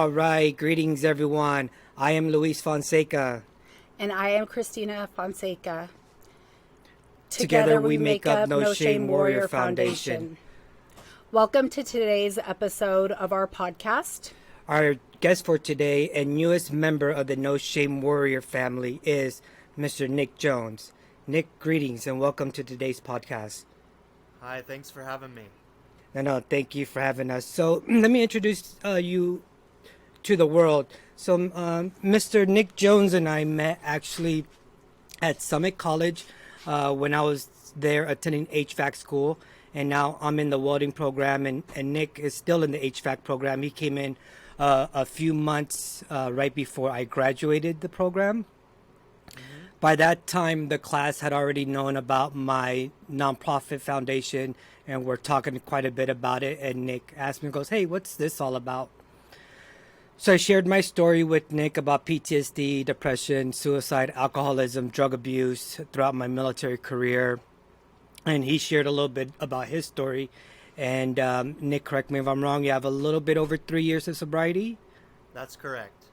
All right, greetings everyone. I am Luis Fonseca. And I am Christina Fonseca. Together Together we we make make up up No No Shame Shame Warrior Warrior Foundation. Foundation. Welcome to today's episode of our podcast. Our guest for today and newest member of the No Shame Warrior family is Mr. Nick Jones. Nick, greetings and welcome to today's podcast. Hi, thanks for having me. No, thank you for having us. So let me introduce you to the world. So Mr. Nick Jones and I met actually at Summit College when I was there attending HVAC school, and now I'm in the welding program, and Nick is still in the HVAC program. He came in a few months right before I graduated the program. By that time, the class had already known about my nonprofit foundation, and we're talking quite a bit about it. And Nick asked me, goes, "Hey, what's this all about?" So I shared my story with Nick about PTSD, depression, suicide, alcoholism, drug abuse throughout my military career. And he shared a little bit about his story. And Nick, correct me if I'm wrong, you have a little bit over 3 years of sobriety? That's correct.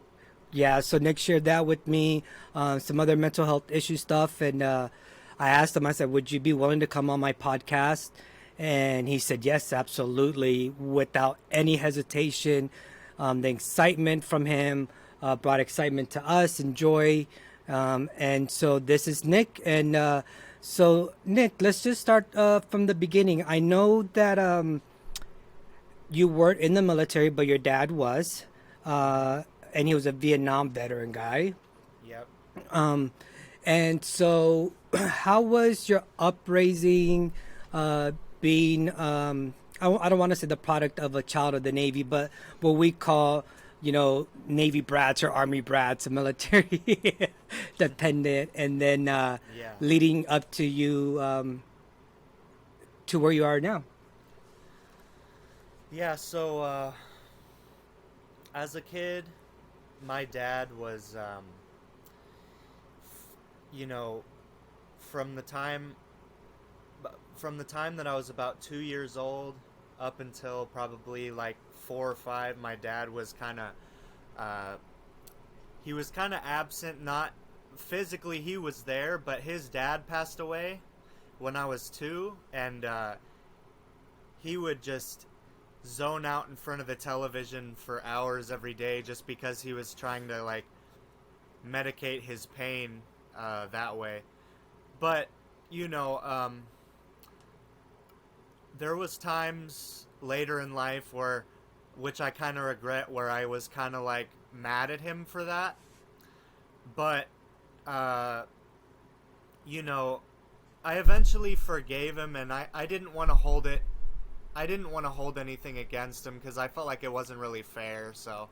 Yeah, so Nick shared that with me, some other mental health issue stuff. And I asked him, I said, would you be willing to come on my podcast? And he said, yes, absolutely, without any hesitation. The excitement from him brought excitement to us and joy. And so this is Nick. And so, Nick, let's just start from the beginning. I know that you weren't in the military, but your dad was. And he was a Vietnam veteran guy. Yep. And so, how was your upraising being, I don't want to say the product of a child of the Navy, but what we call, Navy brats or Army brats, a military dependent, and then Yeah. leading up to you to where you are now? Yeah, so as a kid, my dad was, you know, from the time from the time that I was about 2 years old up until probably like 4 or 5, my dad was he was kind of absent. Not physically, he was there, but his dad passed away when I was 2, and he would just zone out in front of the television for hours every day just because he was trying to like medicate his pain that way. But you know, there was times later in life where, which I kind of regret, where I was kind of like mad at him for that. But you know, I eventually forgave him, and I didn't want to hold it. I didn't want to hold anything against him because I felt like it wasn't really fair. So,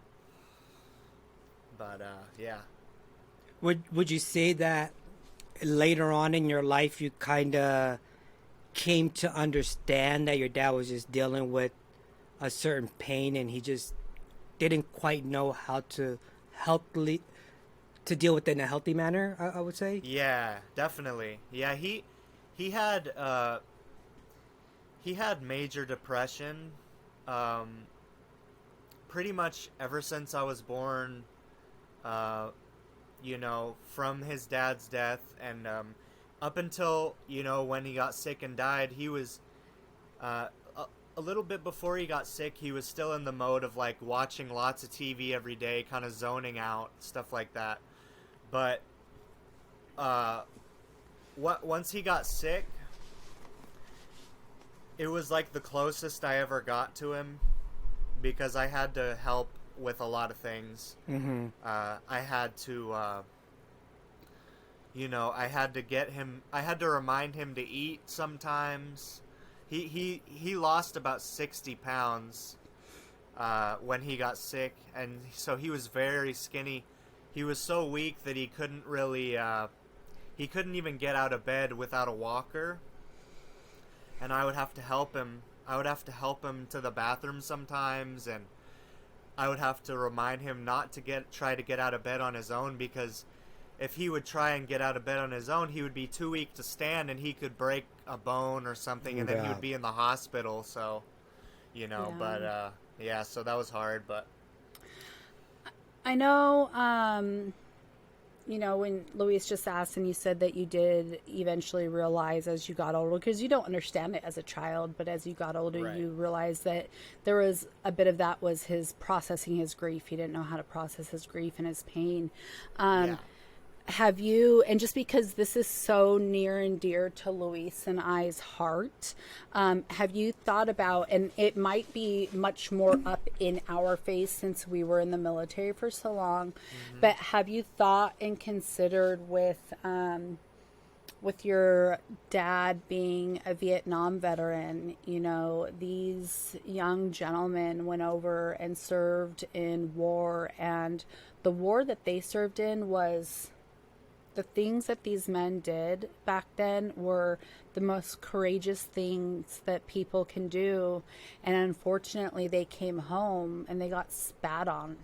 but yeah. Would you say that later on in your life you kind of came to understand that your dad was just dealing with a certain pain and he just didn't quite know how to healthily to deal with it in a healthy manner, I would say? Yeah, definitely. Yeah, he had major depression, pretty much ever since I was born. From his dad's death, and up until when he got sick and died, he was a little bit before he got sick. He was still in the mode of like watching lots of TV every day, kind of zoning out, stuff like that. But once he got sick, it was like the closest I ever got to him, because I had to help with a lot of things. Mm-hmm. I had to, I had to get him. I had to remind him to eat sometimes. He lost about 60 pounds when he got sick, and so he was very skinny. He was so weak that he couldn't really. He couldn't even get out of bed without a walker, and I would have to help him. I would have to help him to the bathroom sometimes, and I would have to remind him not to try to get out of bed on his own, because if he would try and get out of bed on his own, he would be too weak to stand, and he could break a bone or something, and then he Yeah. would be in the hospital. So, Yeah. but yeah, so that was hard. But I know, when Luis just asked and you said that you did eventually realize as you got older, because you don't understand it as a child, but as you got older, Right. you realized that there was a bit of that was his processing his grief. He didn't know how to process his grief and his pain. Yeah. Have you, and just because this is so near and dear to Luis and I's heart, have you thought about, and it might be much more up in our face since we were in the military for so long, but have you thought and considered with your dad being a Vietnam veteran, these young gentlemen went over and served in war, and the war that they served in was the things that these men did back then were the most courageous things that people can do. And unfortunately, they came home and they got spat on.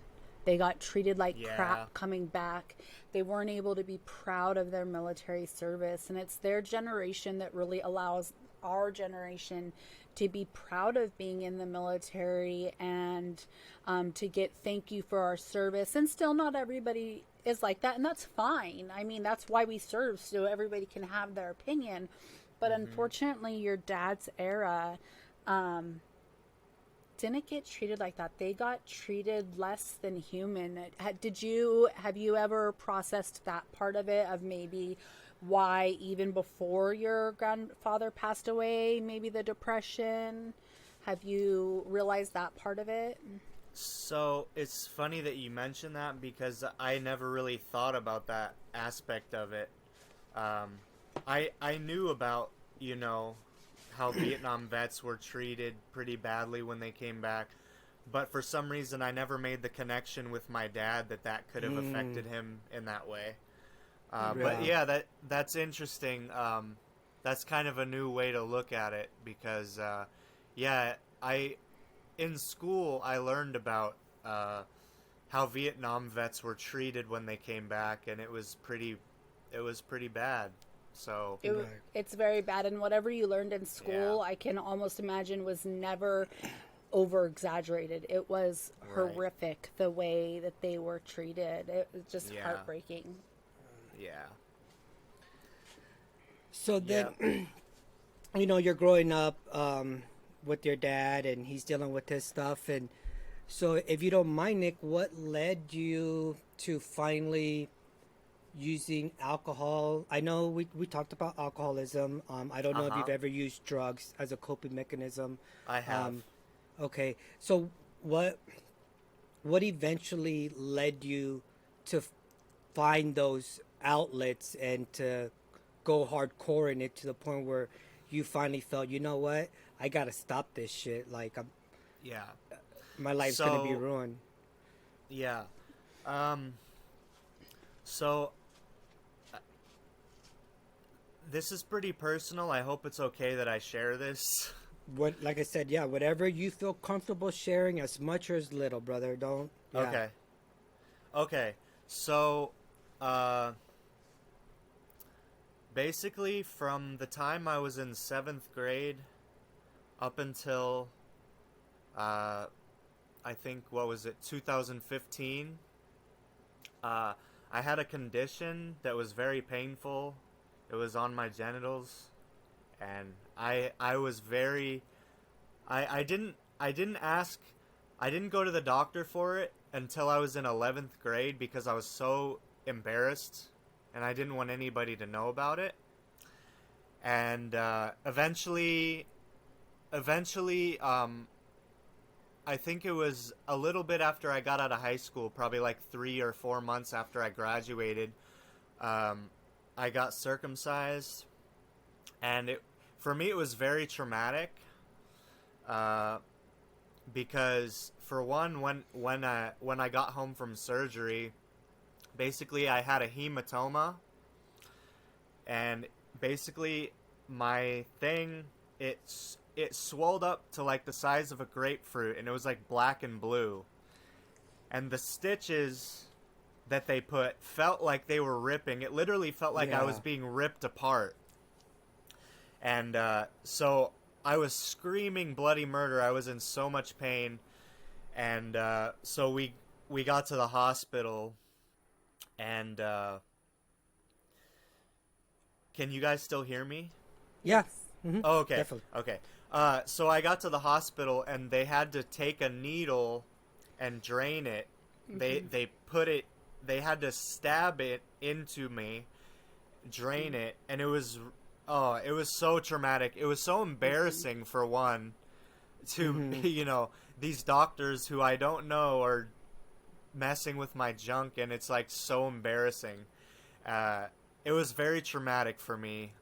They got treated like Yeah. crap coming back. They weren't able to be proud of their military service. And it's their generation that really allows our generation to be proud of being in the military and to get thank you for our service. And still, not everybody is like that, and that's fine. I mean, that's why we serve, so everybody can have their opinion. But unfortunately, your dad's era didn't get treated like that. They got treated less than human. Have you ever processed that part of it, of maybe why even before your grandfather passed away, maybe the depression? Have you realized that part of it? So it's funny that you mentioned that because I never really thought about that aspect of it. I knew about how Vietnam vets were treated pretty badly when they came back, but for some reason I never made the connection with my dad that could have affected him in that way. But yeah, that's interesting. That's kind of a new way to look at it because in school, I learned about how Vietnam vets were treated when they came back, and it was pretty bad. So It's very bad, and whatever you learned in school, Yeah. I can almost imagine was never over exaggerated. It was Right. horrific the way that they were treated. It was just Yeah. heartbreaking. yeah, So then, you're growing up with your dad, and he's dealing with his stuff. And so, if you don't mind, Nick, what led you to finally using alcohol? I know we talked about alcoholism. I don't know if you've ever used drugs as a coping mechanism. I have. Okay, so what eventually led you to find those outlets and to go hardcore in it to the point where you finally felt, you know what, I gotta stop this shit. Like, Yeah. my life's gonna be So- ruined. Yeah. So this is pretty personal. I hope it's okay that I share this. What, like I said, yeah, whatever you feel comfortable sharing, as much or as little, brother. Don't. Yeah. Okay. So, basically, from the time I was in 7th grade up until, I think, 2015, I had a condition that was very painful. It was on my genitals, and I was very, I didn't go to the doctor for it until I was in 11th grade because I was so embarrassed and I didn't want anybody to know about it. And eventually, I think it was a little bit after I got out of high school, probably like 3 or 4 months after I graduated, I got circumcised, and for me it was very traumatic, because for one, when I got home from surgery, basically I had a hematoma, and basically my thing, it swelled up to like the size of a grapefruit, and it was like black and blue, and the stitches that they put felt like they were ripping. It literally felt like I was Yeah. being ripped apart. And so I was screaming bloody murder. I was in so much pain. And so we got to the hospital, and can you guys still hear me? Yeah. Hmm. Oh, okay. Definitely. Okay. So I got to the hospital, and they had to take a needle and drain it. They put it. They had to stab it into me, drain it, and it was, oh, it was so traumatic. It was so embarrassing for one, to these doctors who I don't know are messing with my junk, and it's like so embarrassing. It was very traumatic for me,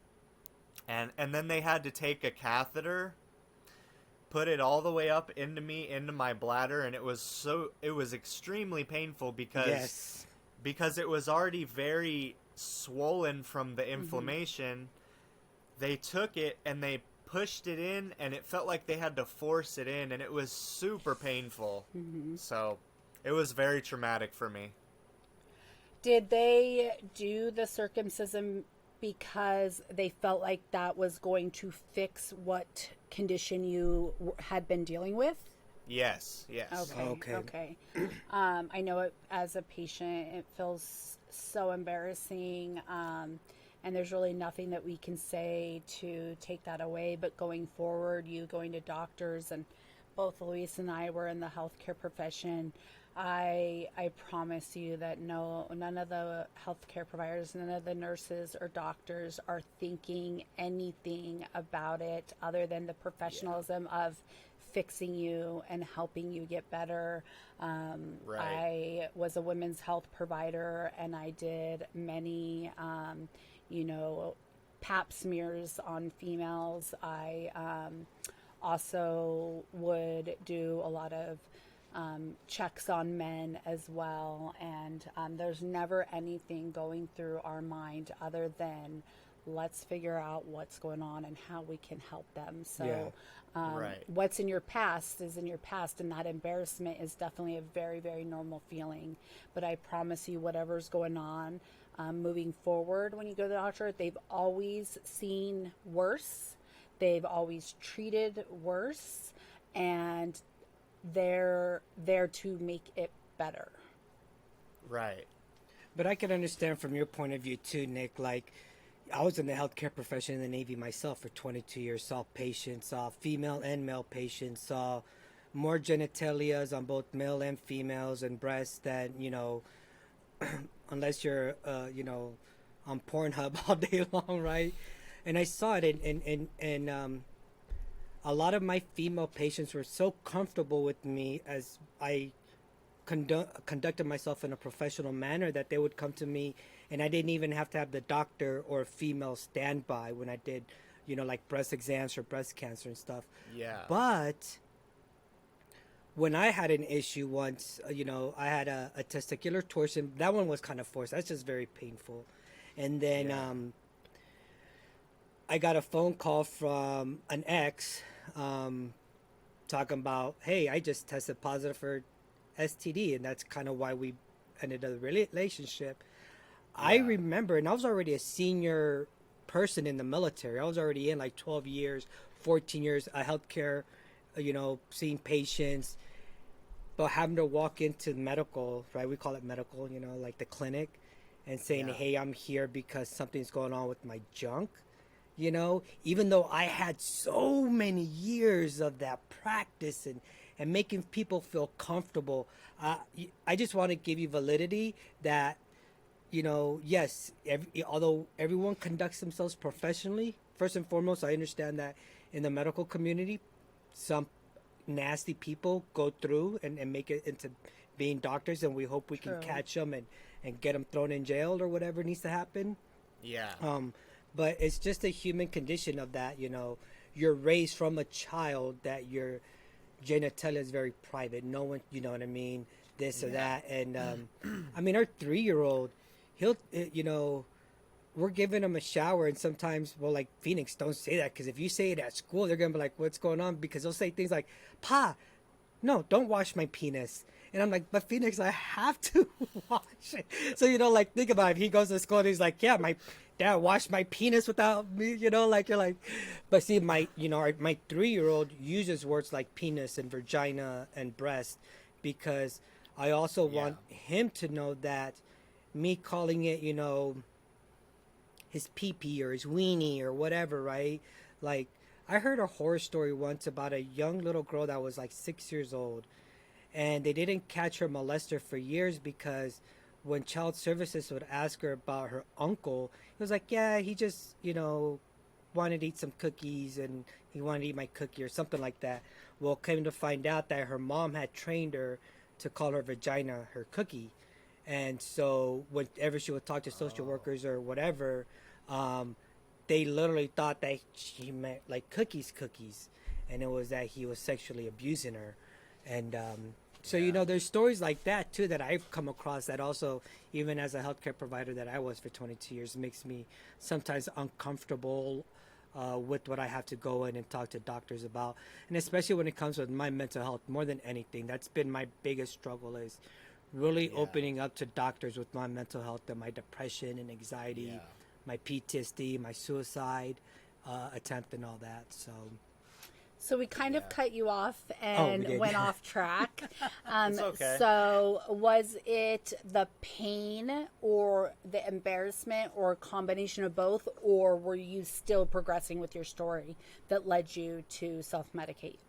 and then they had to take a catheter, put it all the way up into me, into my bladder, and it was extremely painful Yes. because it was already very swollen from the inflammation. They took it and they pushed it in, and it felt like they had to force it in, and it was super painful. So it was very traumatic for me. Did they do the circumcision because they felt like that was going to fix what condition you had been dealing with? Yes. Okay. I know it, as a patient, it feels so embarrassing. And there's really nothing that we can say to take that away. But going forward, you going to doctors, and both Luis and I were in the healthcare profession. I promise you that none of the healthcare providers, none of the nurses or doctors are thinking anything about it other than the professionalism of fixing you and helping you get better. Right. I was a women's health provider, and I did many, pap smears on females. I also would do a lot of checks on men as well, and there's never anything going through our mind other than let's figure out what's going on and how we can help them. So Right. what's in your past is in your past, and that embarrassment is definitely a very, very normal feeling. But I promise you, whatever's going on moving forward, when you go to the doctor, they've always seen worse, they've always treated worse, and they're there to make it better. Right. But I can understand from your point of view too, Nick. Like, I was in the healthcare profession in the Navy myself for 22 years. Saw patients, saw female and male patients, saw more genitalias on both male and females and breasts than unless you're on Pornhub all day long, right? And I saw it, and a lot of my female patients were so comfortable with me as I conducted myself in a professional manner that they would come to me, and I didn't even have to have the doctor or female standby when I did, like breast exams for breast cancer and stuff. Yeah. But when I had an issue once, I had a testicular torsion. That one was kind of forced. That's just very painful. And then I got a phone call from an ex talking about, hey, I just tested positive for STD, and that's kind of why we ended a relationship. I remember, and I was already a senior person in the military. I was already in like 12 years, 14 years of healthcare, seeing patients, but having to walk into medical, right? We call it medical, like the clinic, and saying, hey, I'm here because something's going on with my junk. Even though I had so many years of that practice and making people feel comfortable, I just want to give you validity that, yes, although everyone conducts themselves professionally, first and foremost, I understand that in the medical community, some nasty people go through and make it into being doctors, and we hope we can catch them and get them thrown in jail or whatever needs to happen. Yeah. But it's just a human condition of that, you're raised from a child that your genitalia is very private. No one, you know what I mean? This or that. And, I mean, our 3-year-old, he'll, we're giving him a shower, and sometimes, well, like, Phoenix, don't say that, because if you say it at school, they're going to be like, what's going on? Because they'll say things like, Pa, no, don't wash my penis. And I'm like, but Phoenix, I have to wash it. So, like, think about it. If he goes to school and he's like, yeah, my dad washed my penis without me, like, you're like, but see, my 3-year-old uses words like penis and vagina and breast because I also Yeah. want him to know that me calling it, his pee-pee or his weenie or whatever, right? Like, I heard a horror story once about a young little girl that was like 6 years old, and they didn't catch her molester for years because when child services would ask her about her uncle, he was like, yeah, he just, wanted to eat some cookies and he wanted to eat my cookie or something like that. Well, came to find out that her mom had trained her to call her vagina her cookie. And so whenever she would talk to social workers or whatever, um, they literally thought that she meant like cookies, and it was that he was sexually abusing her. And so Yeah. there's stories like that too that I've come across that also, even as a healthcare provider that I was for 22 years, makes me sometimes uncomfortable with what I have to go in and talk to doctors about, and especially when it comes with my mental health. More than anything, that's been my biggest struggle, is really Yeah. opening up to doctors with my mental health and my depression and anxiety, Yeah. my PTSD, my suicide attempt, and all that. So we kind of Yeah. cut you off We and did. went off track. It's okay. So was it the pain or the embarrassment or a combination of both, or were you still progressing with your story that led you to self-medicate?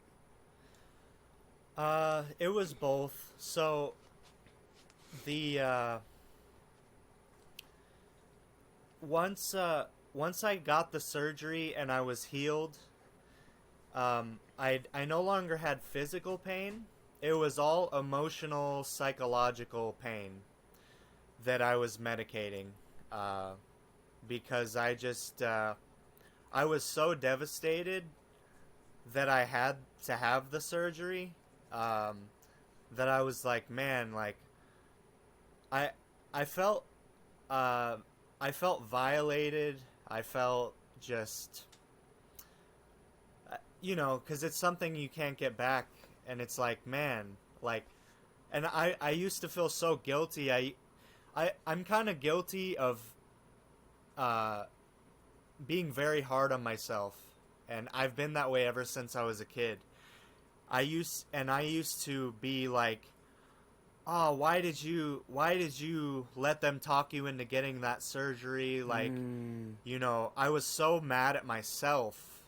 It was both. So the once I got the surgery and I was healed, I no longer had physical pain. It was all emotional, psychological pain that I was medicating, because I was so devastated that I had to have the surgery, that I was like, man, like I I felt I felt violated. I felt just, because it's something you can't get back, and it's like, man, like, and I used to feel so guilty. I'm kind of guilty of uh, being very hard on myself, and I've been that way ever since I was a kid. I used to be like, oh, why did you let them talk you into getting that surgery? Like, I was so mad at myself,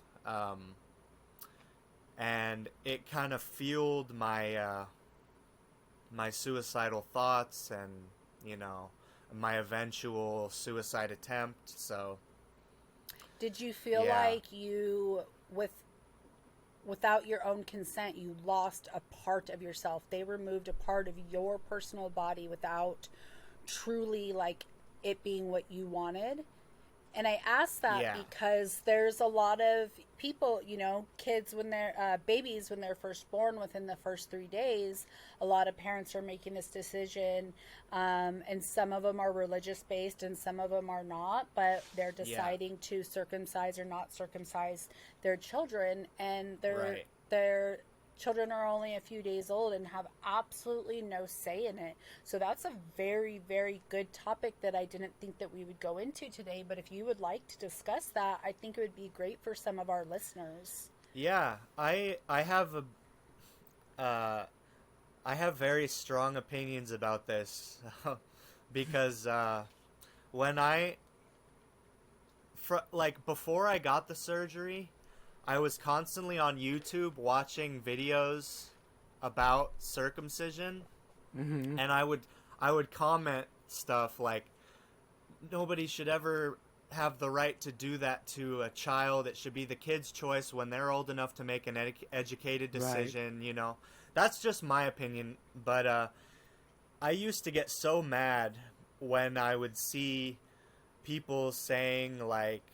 and it kind of fueled my suicidal thoughts, and my eventual suicide attempt. So Did you feel yeah. like without your own consent, you lost a part of yourself? They removed a part of your personal body without truly like it being what you wanted. And I ask that Yeah. because there's a lot of people, kids when they're babies when they're first born, within the first 3 days, a lot of parents are making this decision, and some of them are religious based and some of them are not, but they're deciding to circumcise or not circumcise their children, and Right. their children are only a few days old and have absolutely no say in it. So that's a very, very good topic that I didn't think that we would go into today. But if you would like to discuss that, I think it would be great for some of our listeners. Yeah, I have very strong opinions about this, because when like before I got the surgery, I was constantly on YouTube watching videos about circumcision, and I would comment stuff like, nobody should ever have the right to do that to a child. It should be the kid's choice when they're old enough to make an educated decision. That's just my opinion. But I used to get so mad when I would see people saying, like,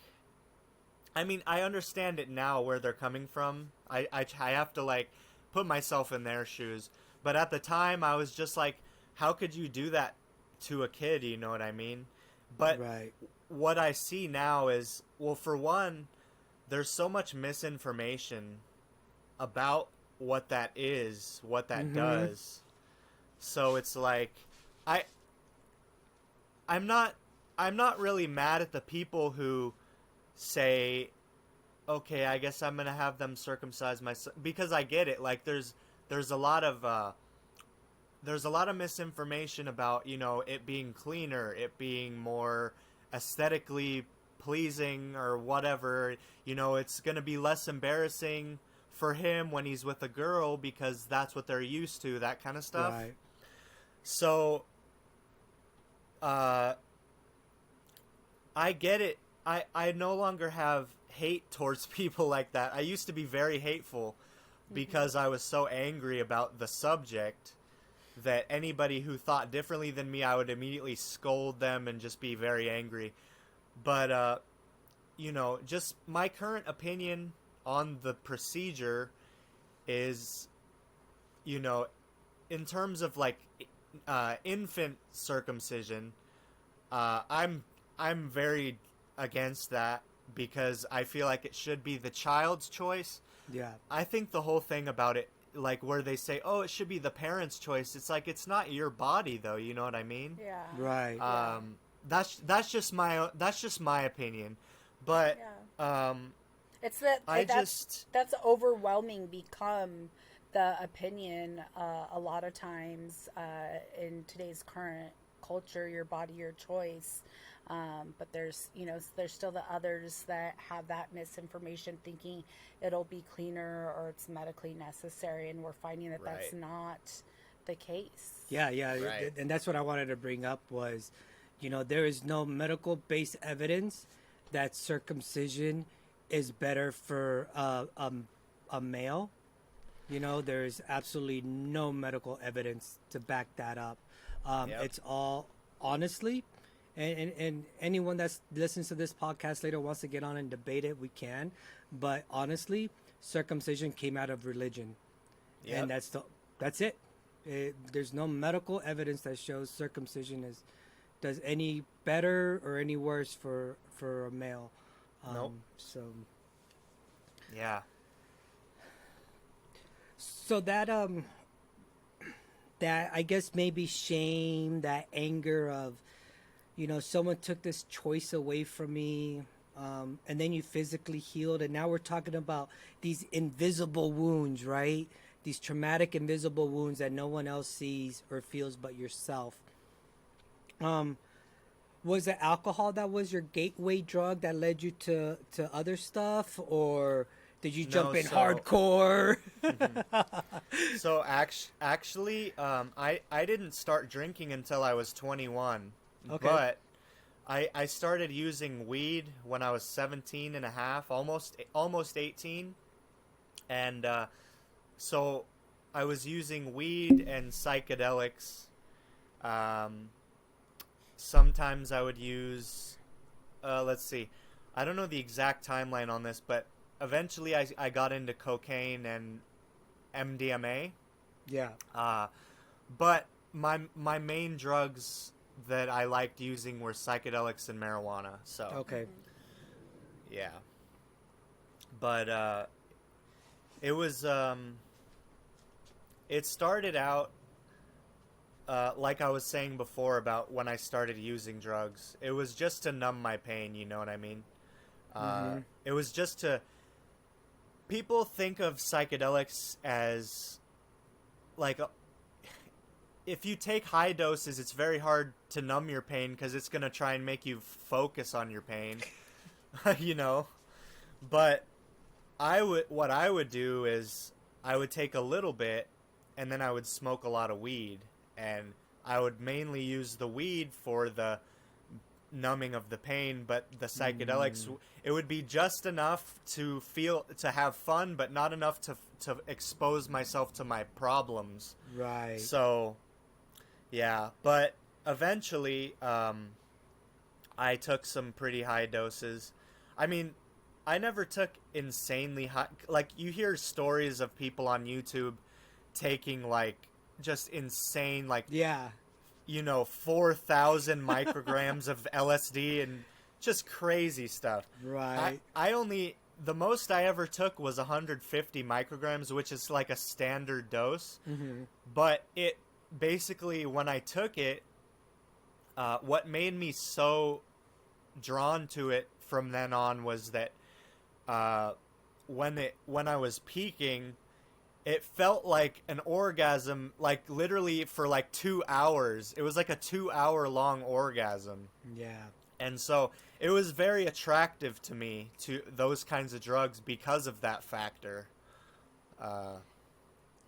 I mean, I understand it now where they're coming from. I have to, like, put myself in their shoes. But at the time, I was just like, how could you do that to a kid? You know what I mean? But Right. what I see now is, well, for one, there's so much misinformation about what that is, what that does. So it's like, I I'm not really mad at the people who say, okay, I guess I'm gonna have them circumcise my son, because I get it. Like, there's a lot of there's a lot of misinformation about, you know, it being cleaner, it being more aesthetically pleasing or whatever. You know, it's going to be less embarrassing for him when he's with a girl because that's what they're used to, that kind of stuff. Right. So I get it. I no longer have hate towards people like that. I used to be very hateful because I was so angry about the subject that anybody who thought differently than me, I would immediately scold them and just be very angry. But, you know, just my current opinion on the procedure is, you know, in terms of like infant circumcision, I'm very against that because I feel like it should be the child's choice. Yeah. I think the whole thing about it, like where they say, "Oh, it should be the parents' choice." It's like it's not your body, though. You know what I mean? Yeah. Right. That's just my opinion, but Yeah. It's that that's overwhelming become the opinion a lot of times in today's current culture, your body, your choice. But there's still the others that have that misinformation thinking it'll be cleaner or it's medically necessary, and we're finding that that's Right. not the case. Yeah, yeah, Right. and that's what I wanted to bring up was, you know, there is no medical based evidence that circumcision is better for a male. You know, there's absolutely no medical evidence to back that up. Yep. It's all honestly, and anyone that's listens to this podcast later wants to get on and debate it, we can. But honestly, circumcision came out of religion, Yep. and that's it. There's no medical evidence that shows circumcision does any better or any worse for a male. Nope. So Yeah. that I guess maybe shame, that anger of, you know, someone took this choice away from me, and then you physically healed, and now we're talking about these invisible wounds, right? These traumatic invisible wounds that no one else sees or feels but yourself. Was it alcohol that was your gateway drug that led you to other stuff, or did you jump No, in so- hardcore? So actually, I didn't start drinking until I was 21. Okay. But I started using weed when I was 17 and a half, almost 18. And so I was using weed and psychedelics. Sometimes I would use, let's see, I don't know the exact timeline on this, but eventually I got into cocaine and MDMA. Yeah. But my main drugs that I liked using were psychedelics and marijuana. So Okay. yeah. But it was it started out like I was saying before about when I started using drugs. It was just to numb my pain, you know what I mean? It was just to... People think of psychedelics as like if you take high doses, it's very hard to numb your pain because it's going to try and make you focus on your pain. You know? But what I would do is I would take a little bit and then I would smoke a lot of weed, and I would mainly use the weed for the numbing of the pain, but the psychedelics, it would be just enough to have fun, but not enough to expose myself to my problems. Right. So yeah, but eventually I took some pretty high doses. I mean, I never took insanely high, like you hear stories of people on YouTube taking like just insane, like, Yeah. you know, 4,000 micrograms of LSD and just crazy stuff. Right. The most I ever took was 150 micrograms, which is like a standard dose. Mm-hmm. But it basically, when I took it, what made me so drawn to it from then on was that when I was peaking, it felt like an orgasm, like literally for like 2 hours. It was like a 2 hour long orgasm. Yeah. And so it was very attractive to me, to those kinds of drugs, because of that factor.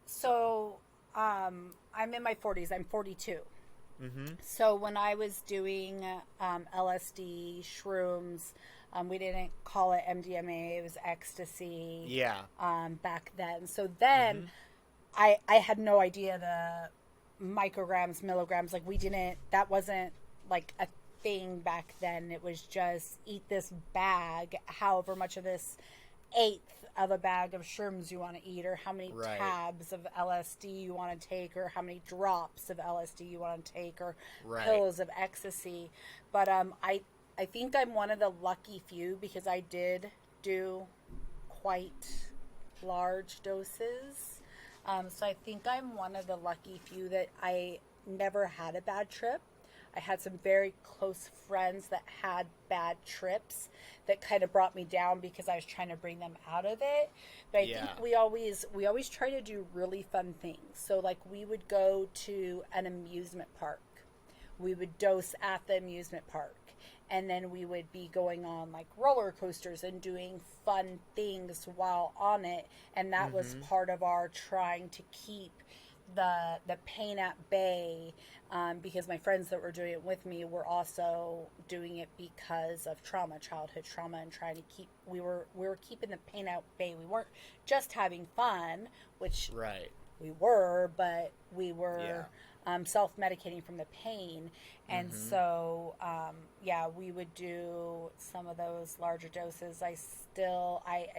So, I'm in my 40s. I'm 42. Mm-hmm. So when I was doing LSD, shrooms, we didn't call it MDMA. It was ecstasy. Yeah. Back then. So then, I had no idea the micrograms, milligrams. Like we didn't. That wasn't like a thing back then. It was just eat this bag, however much of this eighth of a bag of shrooms you want to eat, or how many Right. tabs of LSD you want to take, or how many drops of LSD you want to take, or Right. pills of ecstasy. But I think I'm one of the lucky few, because I did do quite large doses. So I think I'm one of the lucky few that I never had a bad trip. I had some very close friends that had bad trips that kind of brought me down because I was trying to bring them out of it. But I Yeah. think we always try to do really fun things. So like we would go to an amusement park. We would dose at the amusement park. And then we would be going on like roller coasters and doing fun things while on it. And that was part of our trying to keep the pain at bay, because my friends that were doing it with me were also doing it because of trauma, childhood trauma, and trying to keep we were keeping the pain at bay. We weren't just having fun, which Right. we were, but we were Yeah. self-medicating from the pain. And so yeah, we would do some of those larger doses. I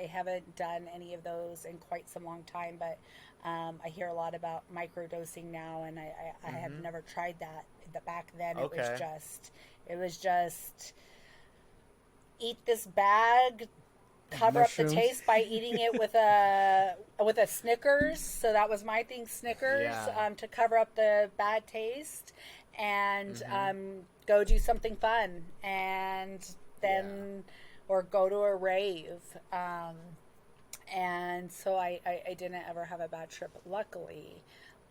haven't done any of those in quite some long time, but I hear a lot about microdosing now, and I have never tried that. Back then Okay. it was just eat this bag, cover up the Mushrooms. taste by eating it with a Snickers. So that was my thing, Snickers, Yeah. to cover up the bad taste, and go do something fun, and then or go to a rave. And so I didn't ever have a bad trip, luckily.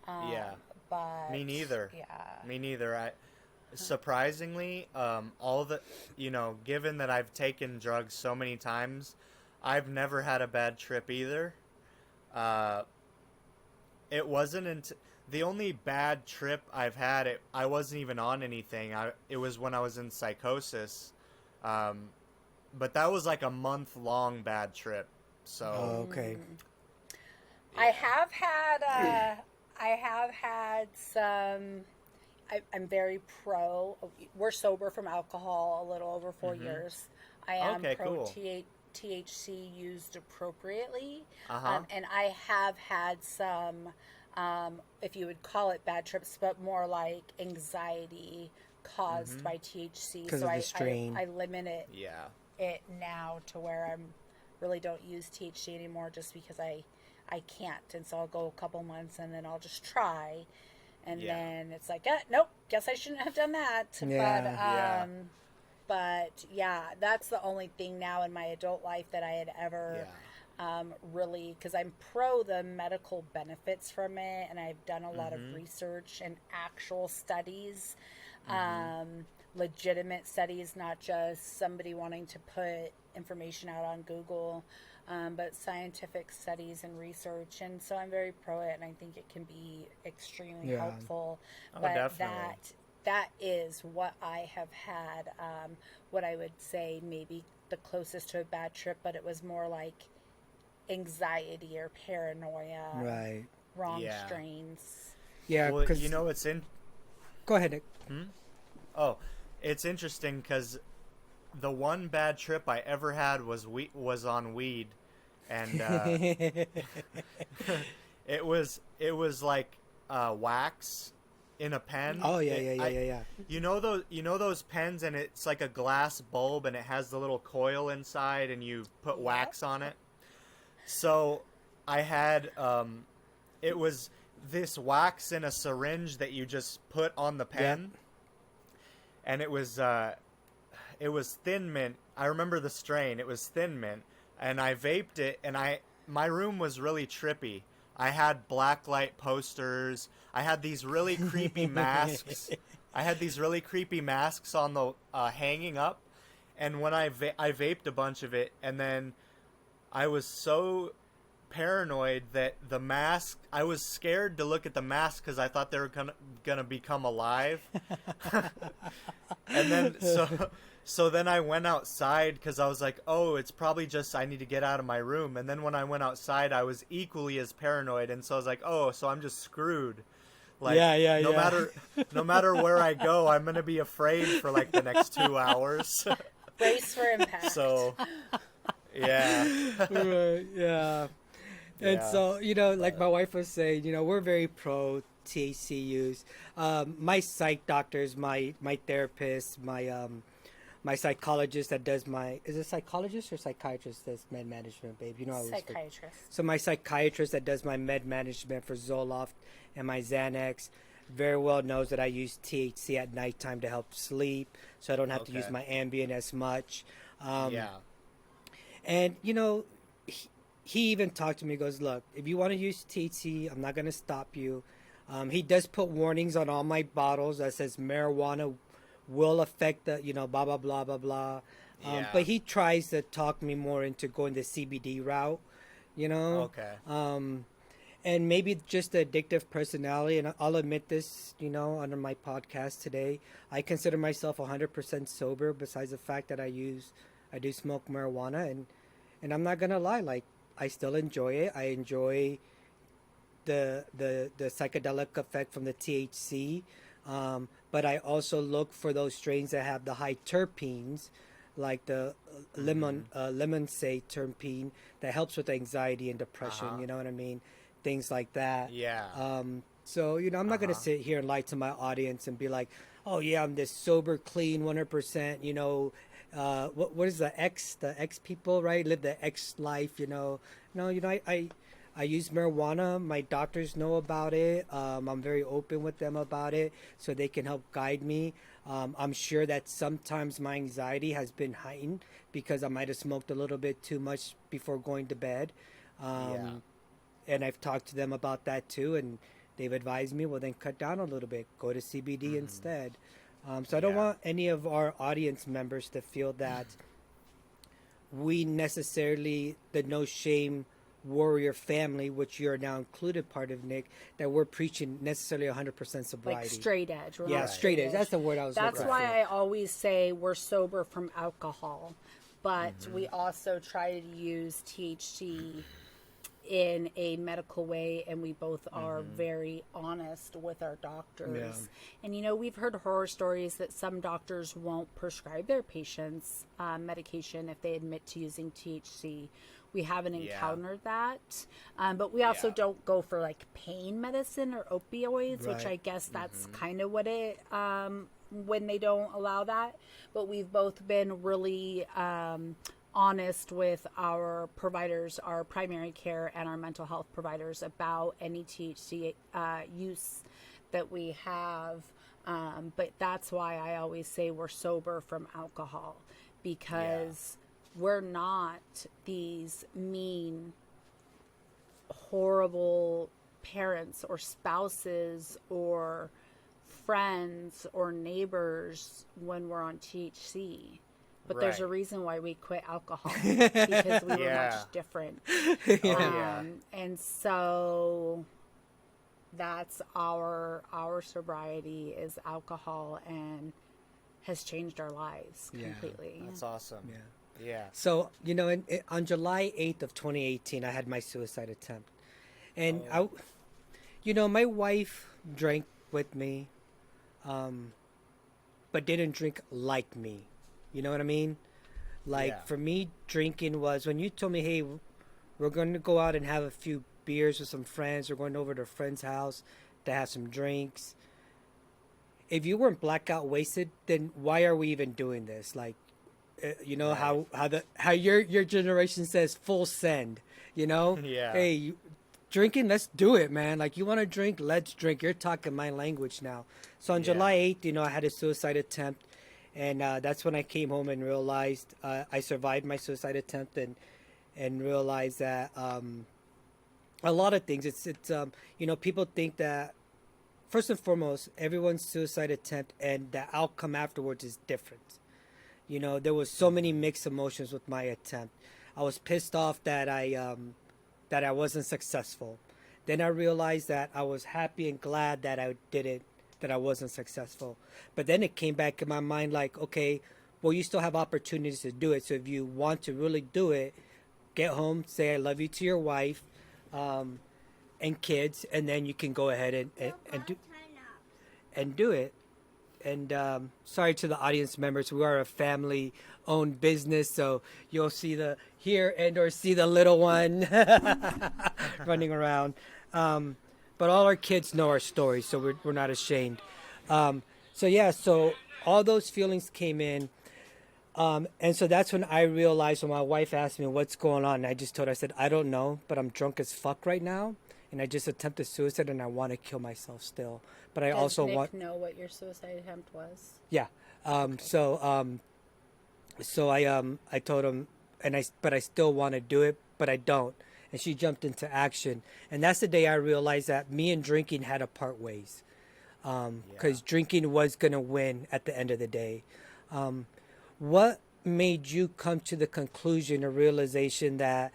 Yeah. But Me neither. Yeah. Me neither. Surprisingly, all the, given that I've taken drugs so many times, I've never had a bad trip either. It wasn't the only bad trip I've had. I wasn't even on anything. It was when I was in psychosis, but that was like a month-long bad trip. So Oh, okay. I have had some. I'm very pro. We're sober from alcohol a little over 4 years. I am Okay, pro cool. THC used appropriately, Uh-huh. and I have had some, if you would call it bad trips, but more like anxiety caused by THC. 'Cause So of the strain. I limit Yeah. it now to where I'm really don't use THC anymore, just because I can't. And so I'll go a couple months and then I'll just try, and Yeah. then it's like, nope, guess I shouldn't have done that. Yeah. But yeah, that's the only thing now in my adult life that I had ever Yeah. really, because I'm pro the medical benefits from it, and I've done a lot of research and actual studies, legitimate studies, not just somebody wanting to put information out on Google, but scientific studies and research. And so I'm very pro it, and I think it can be extremely Yeah. helpful. Oh, But definitely. that is what I have had, what I would say maybe the closest to a bad trip, but it was more like anxiety or paranoia, Right. wrong Yeah. strains. Yeah. Well, Because it's in. go ahead, Nick. Oh, it's interesting because the one bad trip I ever had was on weed, and it was like wax in a pen. Oh yeah. You know those pens, and it's like a glass bulb, and it has the little coil inside, and you put wax on it. So I had it was this wax in a syringe that you just put on the pen, and it was Thin Mint. I remember the strain. It was Thin Mint, and I vaped it, and my room was really trippy I had blacklight posters. I had these really creepy masks. I had these really creepy masks on the hanging up, and when I vaped a bunch of it, and then I was so paranoid that the mask, I was scared to look at the mask because I thought they were gonna become alive. And then so then I went outside because I was like, oh, it's probably just I need to get out of my room. And then when I went outside, I was equally as paranoid, and so I was like, oh, so I'm just screwed. Like, no matter where I go, I'm gonna be afraid for like the next 2 hours. Brace for impact. So yeah. Right, yeah. And Yeah. so, like my wife was saying, we're very pro THC use. My psych doctors, my therapist, my psychologist that does is it psychologist or psychiatrist that's med management, babe? I always forget. Psychiatrist. So my psychiatrist that does my med management for Zoloft and my Xanax very well knows that I use THC at nighttime to help sleep, so I don't have to use Okay. my Ambien as much. Yeah. And he even talked to me. He goes, "Look, if you want to use THC, I'm not going to stop you." He does put warnings on all my bottles that says marijuana will affect the, blah blah blah blah blah. Yeah. But he tries to talk me more into going the CBD route, Okay. and maybe just the addictive personality. And I'll admit this, under my podcast today, I consider myself 100% sober. Besides the fact that I do smoke marijuana, and I'm not gonna lie, like I still enjoy it. I enjoy the psychedelic effect from the THC, but I also look for those strains that have the high terpenes, like the lemon say terpene that helps with anxiety and depression. Uh-huh. You know what I mean? Things like that. Yeah. So I'm not gonna sit here and lie to my audience and be like, oh yeah, I'm this sober, clean, 100%. What is the X people, right? Live the X life. No, I use marijuana. My doctors know about it. I'm very open with them about it, so they can help guide me. I'm sure that sometimes my anxiety has been heightened because I might have smoked a little bit too much before going to bed. Yeah. And I've talked to them about that too, and they've advised me, well, then cut down a little bit, go to CBD instead. So I don't Yeah. want any of our audience members to feel that we necessarily, the No Shame Warrior family, which you're now included part of, Nick, that we're preaching necessarily 100% sobriety. Like straight edge. We're Yeah, not straight edge. That's the word I was That's looking why for. I always say we're sober from alcohol, but we also try to use THC in a medical way, and we both are very honest with our doctors. Yeah. And we've heard horror stories that some doctors won't prescribe their patients medication if they admit to using THC. We haven't Yeah. encountered that, but we also Yeah. don't go for like pain medicine or opioids, which Right. I guess that's kind of what it when they don't allow that. But we've both been really honest with our providers, our primary care and our mental health providers, about any THC use that we have. But that's why I always say we're sober from alcohol, because we're not these mean, horrible parents or spouses or friends or neighbors when we're on THC. But there's a Right. reason why we quit alcohol, because we were Yeah. much different. Yeah. And so that's our sobriety is alcohol, and has changed our lives Yeah. completely. That's awesome. Yeah. Yeah. So, on July 8th of 2018, I had my suicide attempt. And my wife drank with me, but didn't drink like me. You know what I mean? Like, Yeah. for me, drinking was when you told me, hey, we're going to go out and have a few beers with some friends. We're going over to a friend's house to have some drinks. If you weren't blackout wasted, then why are we even doing this? Like, Right. how your generation says full send, Yeah. Hey, drinking, let's do it, man. Like, you want to drink, let's drink. You're talking my language now. So on Yeah. July 8th, I had a suicide attempt, and that's when I came home and realized I survived my suicide attempt, and realized that a lot of things. It's you know, people think that first and foremost, everyone's suicide attempt and the outcome afterwards is different. You know, there was so many mixed emotions with my attempt. I was pissed off that I wasn't successful. Then I realized that I was happy and glad that I didn't, that I wasn't successful. But then it came back in my mind like, okay, well, you still have opportunities to do it. So if you want to really do it, get home, say I love you to your wife, and kids, and then you can go ahead and do it. And sorry to the audience members, we are a family-owned business, so you'll see the hear and or see the little one running around. But all our kids know our stories, so we're not ashamed. So yeah, so all those feelings came in. And so that's when I realized when my wife asked me what's going on, and I just told her, I said, I don't know, but I'm drunk as fuck right now. And I just attempted suicide and I want to kill myself still. But I Does also Nick want, know what your suicide attempt was? yeah. So I told him, but I still want to do it, but I don't. And she jumped into action. And that's the day I realized that me and drinking had to part ways. Because drinking was going to win at the end of the day. What made you come to the conclusion or realization that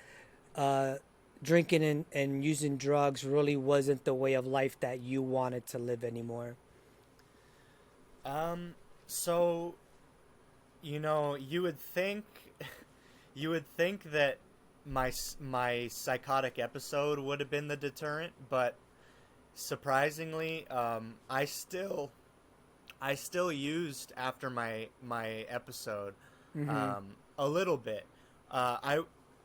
drinking and using drugs really wasn't the way of life that you wanted to live anymore? So, you know, you would think that my psychotic episode would have been the deterrent, but surprisingly, I still used after my episode, a little bit.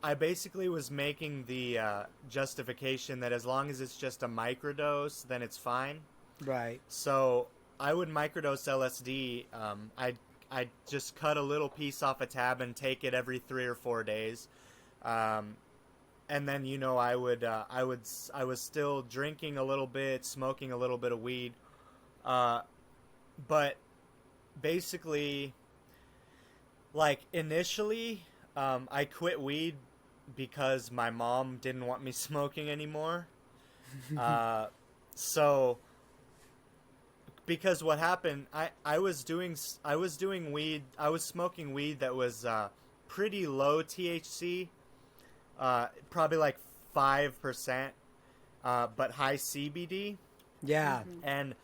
I basically was making the justification that as long as it's just a microdose, then it's fine. Right. So I would microdose LSD. I'd just cut a little piece off a tab and take it every 3 or 4 days. And then, you know, I was still drinking a little bit, smoking a little bit of weed. But basically, like initially, I quit weed because my mom didn't want me smoking anymore. So because what happened, I was doing weed, I was smoking weed that was pretty low THC, probably like 5%, but high CBD. Yeah. And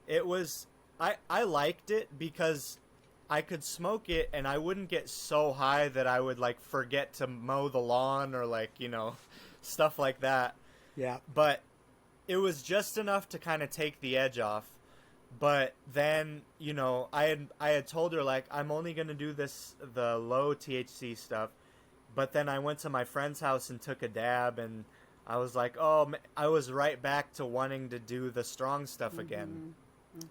it was, I liked it because I could smoke it and I wouldn't get so high that I would like forget to mow the lawn or like, you know, stuff like that. Yeah. But it was just enough to kind of take the edge off. But then, you know, I had told her like I'm only going to do the low THC stuff. But then I went to my friend's house and took a dab, and I was like, oh, I was right back to wanting to do the strong stuff again.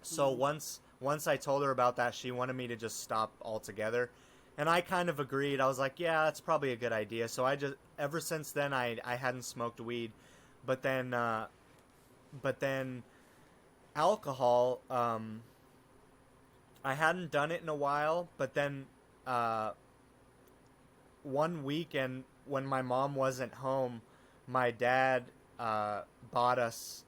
So once I told her about that, she wanted me to just stop altogether. And I kind of agreed. I was like, yeah, that's probably a good idea. So ever since then, I hadn't smoked weed. But then alcohol, I hadn't done it in a while. But then one weekend when my mom wasn't home, my dad bought us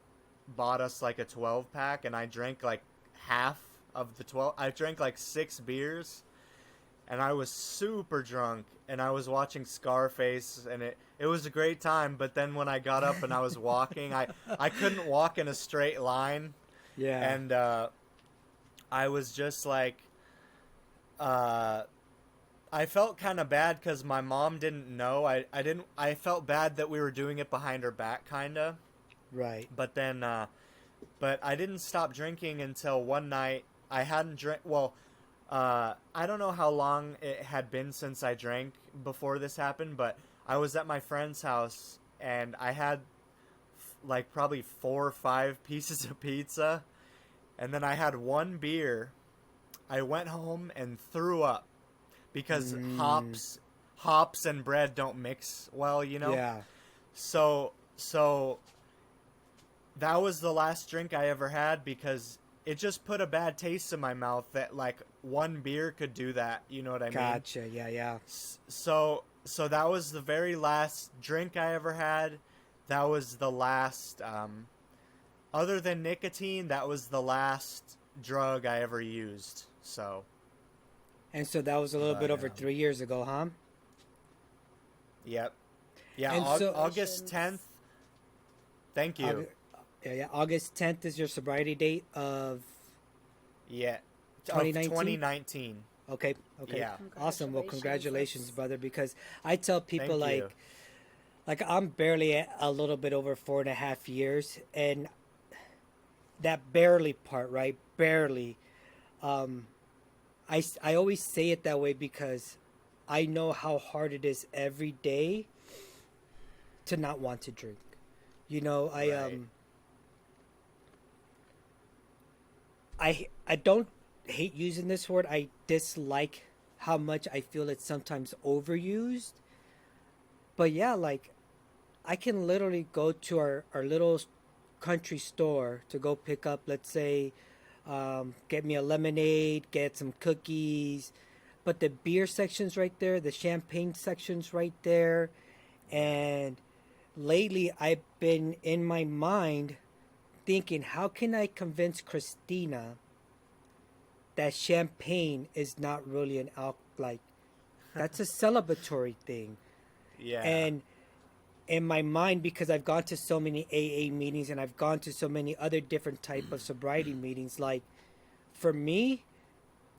like a 12-pack, and I drank like half of the 12. I drank like 6 beers, and I was super drunk, and I was watching Scarface, and it was a great time. But then when I got up and I was walking, I couldn't walk in a straight line. Yeah. And I was just like, I felt kind of bad because my mom didn't know. I felt bad that we were doing it behind her back, kind of. Right. But then, but I didn't stop drinking until one night. I hadn't drank. Well, I don't know how long it had been since I drank before this happened, but I was at my friend's house and I had like probably 4 or 5 pieces of pizza, and then I had 1 beer. I went home and threw up because hops and bread don't mix well, you know? Yeah. So that was the last drink I ever had because it just put a bad taste in my mouth that like 1 beer could do that, you know what I mean? Gotcha. Yeah. Yeah. So that was the very last drink I ever had. that was the last. Other than nicotine, that was the last drug I ever used. So, And so that was a little but bit over 3 years ago, huh? yep, yeah. And so August 10th. Thank you. Aug- yeah, August 10th is your sobriety date of Yeah, of 2019? 2019. okay, okay. Yeah. Awesome. Well, congratulations, That's- brother, because I tell people Thank you. like I'm barely a little bit over 4.5 years, and that barely part, right? Barely. Um, I always say it that way because I know how hard it is every day to not want to drink. You know, Right. I don't hate using this word. I dislike how much I feel it's sometimes overused. But yeah, like I can literally go to our little country store to go pick up, let's say, get me a lemonade, get some cookies. But the beer section's right there, the champagne section's right there. And lately, I've been in my mind thinking, how can I convince Christina that champagne is not really an like that's a celebratory thing. Yeah. And in my mind, because I've gone to so many AA meetings and I've gone to so many other different type of sobriety meetings, like for me,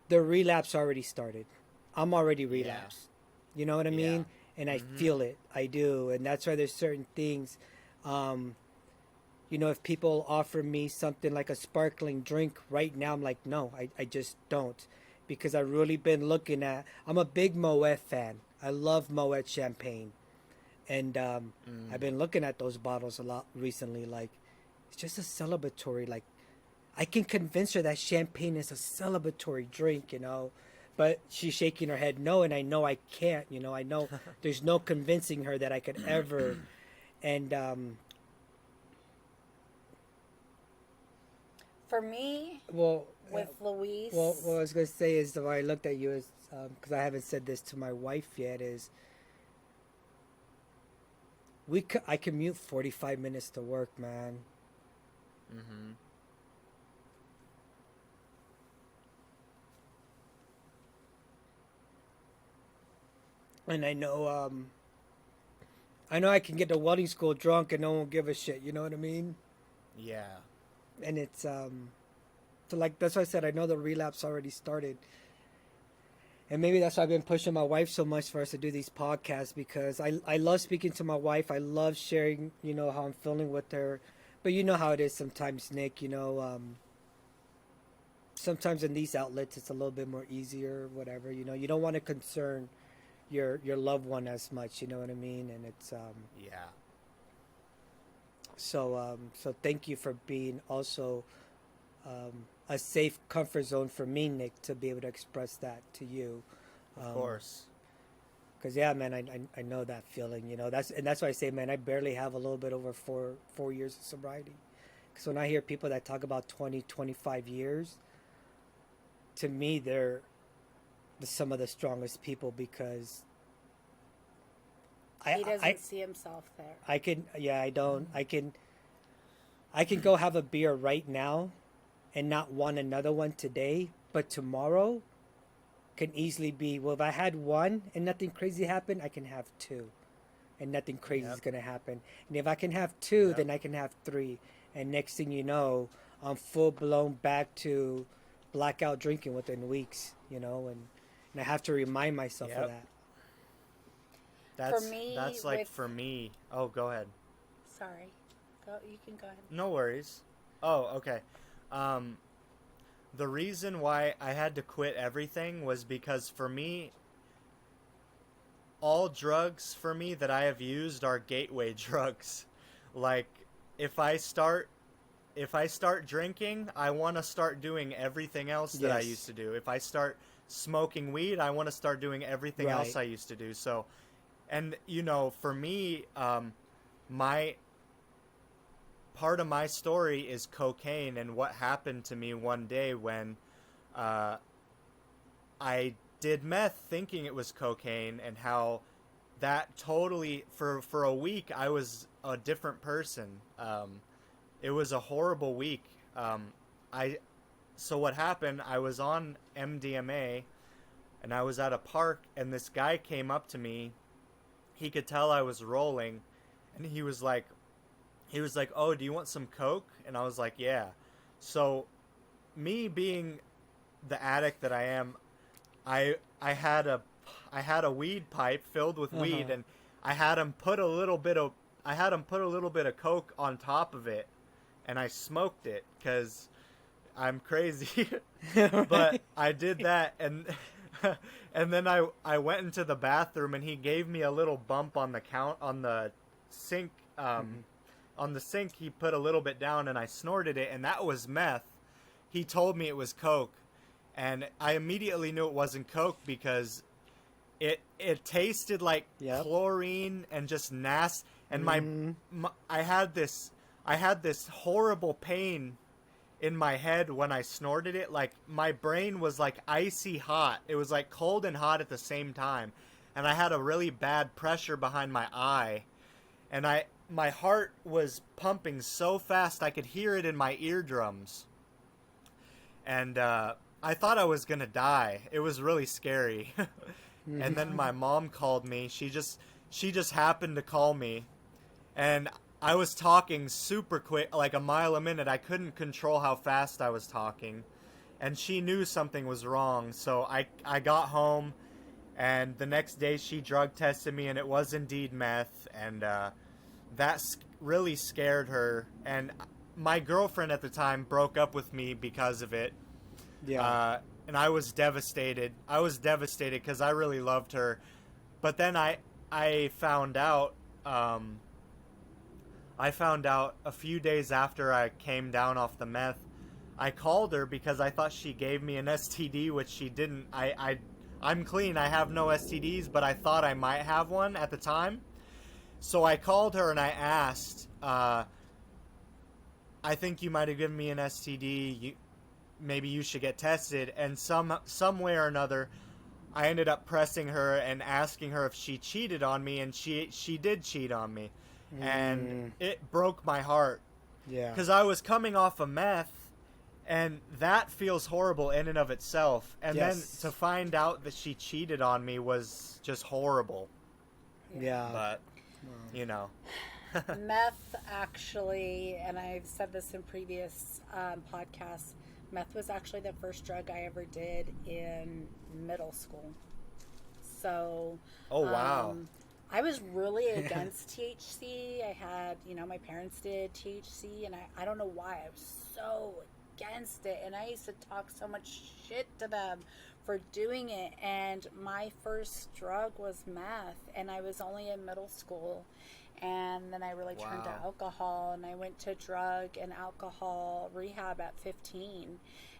the relapse already started. I'm already relapsed. You know what I mean? And I feel it. I do. And that's why there's certain things. You know, if people offer me something like a sparkling drink right now, I'm like, no, I just don't. Because I've really been looking at, I'm a big Moet fan. I love Moet champagne. And I've been looking at those bottles a lot recently. Like, it's just a celebratory, like, I can convince her that champagne is a celebratory drink, you know. But she's shaking her head no, and I know I can't, you know. I know there's no convincing her that I could ever. And For me, well, with Luis, well, what I was gonna say is the way I looked at you is because I haven't said this to my wife yet is I commute 45 minutes to work, man. Mm-hmm. And I know I can get to welding school drunk and no one will give a shit. You know what I mean? Yeah. And it's so like that's why I said I know the relapse already started. And maybe that's why I've been pushing my wife so much for us to do these podcasts because I love speaking to my wife. I love sharing, you know, how I'm feeling with her. But you know how it is sometimes, Nick, you know, sometimes in these outlets it's a little bit more easier, whatever, you know. You don't want to concern your loved one as much, you know what I mean? And it's Yeah. so thank you for being also a safe comfort zone for me, Nick, to be able to express that to you. Of course. Because yeah, man, I know that feeling. You know, that's why I say, man, I barely have a little bit over four years of sobriety. Because when I hear people that talk about 20, 25 years, to me, they're some of the strongest people because he doesn't see himself there. I can, yeah, I don't. I can go have a beer right now and not want another one today, but tomorrow can easily be, well, if I had one and nothing crazy happened, I can have two and nothing crazy is going to happen. And if I can have two, then I can have three. And next thing you know, I'm full blown back to blackout drinking within weeks, you know, and I have to remind myself of that. That's, For me, that's like for me. Oh, go ahead. Sorry. You can go ahead. No worries. Oh, okay. The reason why I had to quit everything was because for me, all drugs for me that I have used are gateway drugs. Like if I start drinking, I want to start doing everything else that I Yes. used to do. If I start smoking weed, I want to start doing everything else I used to do. So, and you know, for me, my part of my story is cocaine and what happened to me one day when I did meth thinking it was cocaine, and how that totally for a week I was a different person. It was a horrible week. I so what happened? I was on MDMA, and I was at a park, and this guy came up to me. He could tell I was rolling, and he was like, "Oh, do you want some Coke?" And I was like, "Yeah." So, me being the addict that I am, I had a weed pipe filled with weed, and I had him put a little bit of Coke on top of it, and I smoked it because I'm crazy. But I did that, and and then I went into the bathroom, and he gave me a little bump on the sink. On the sink, he put a little bit down, and I snorted it, and that was meth. He told me it was Coke, and I immediately knew it wasn't Coke because it tasted like chlorine and just nasty. And my I had this horrible pain in my head when I snorted it. Like, my brain was like icy hot. It was like cold and hot at the same time, and I had a really bad pressure behind my eye, and my heart was pumping so fast I could hear it in my eardrums. And I thought I was gonna die. It was really scary. And then my mom called me. She just happened to call me, and I was talking super quick, like a mile a minute. I couldn't control how fast I was talking, and she knew something was wrong. So I got home, and the next day she drug tested me, and it was indeed meth, and that really scared her. And my girlfriend at the time broke up with me because of it. Yeah. And I was devastated. I was devastated because I really loved her. But then I found out. I found out a few days after I came down off the meth. I called her because I thought she gave me an STD, which she didn't. I'm clean. I have no STDs, but I thought I might have one at the time. So I called her and I asked, I think you might have given me an STD. Maybe you should get tested. And some way or another, I ended up pressing her and asking her if she cheated on me, and she did cheat on me. And it broke my heart. Yeah. Because I was coming off of meth, and that feels horrible in and of itself. And then to find out that she cheated on me was just horrible. Yeah. But, you know. Meth, actually, and I've said this in previous podcasts, meth was actually the first drug I ever did in middle school. So, Oh, wow. I was really against THC. I had, my parents did THC, and I don't know why. I was so against it, and I used to talk so much shit to them for doing it. And my first drug was meth, and I was only in middle school. And then I really turned to alcohol, and I went to drug and alcohol rehab at 15.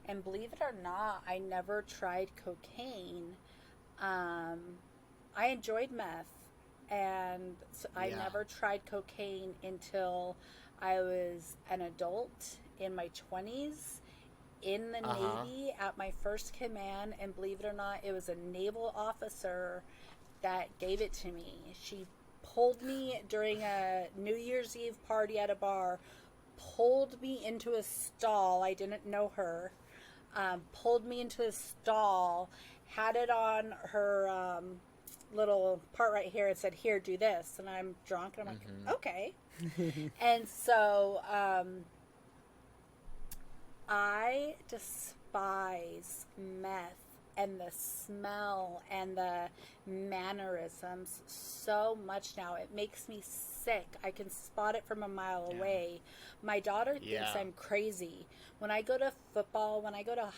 And believe it or not, I never tried cocaine. I enjoyed meth, and so I never tried cocaine until I was an adult in my 20s in the Navy at my first command. And believe it or not, it was a naval officer that gave it to me. She pulled me during a New Year's Eve party at a bar, pulled me into a stall. I didn't know her. Pulled me into a stall, had it on her little part right here. It said, "Here, do this." And I'm drunk, and I'm like, okay. And so I despise meth and the smell and the mannerisms so much now. It makes me sick. I can spot it from a mile away. My daughter thinks I'm crazy. When I go to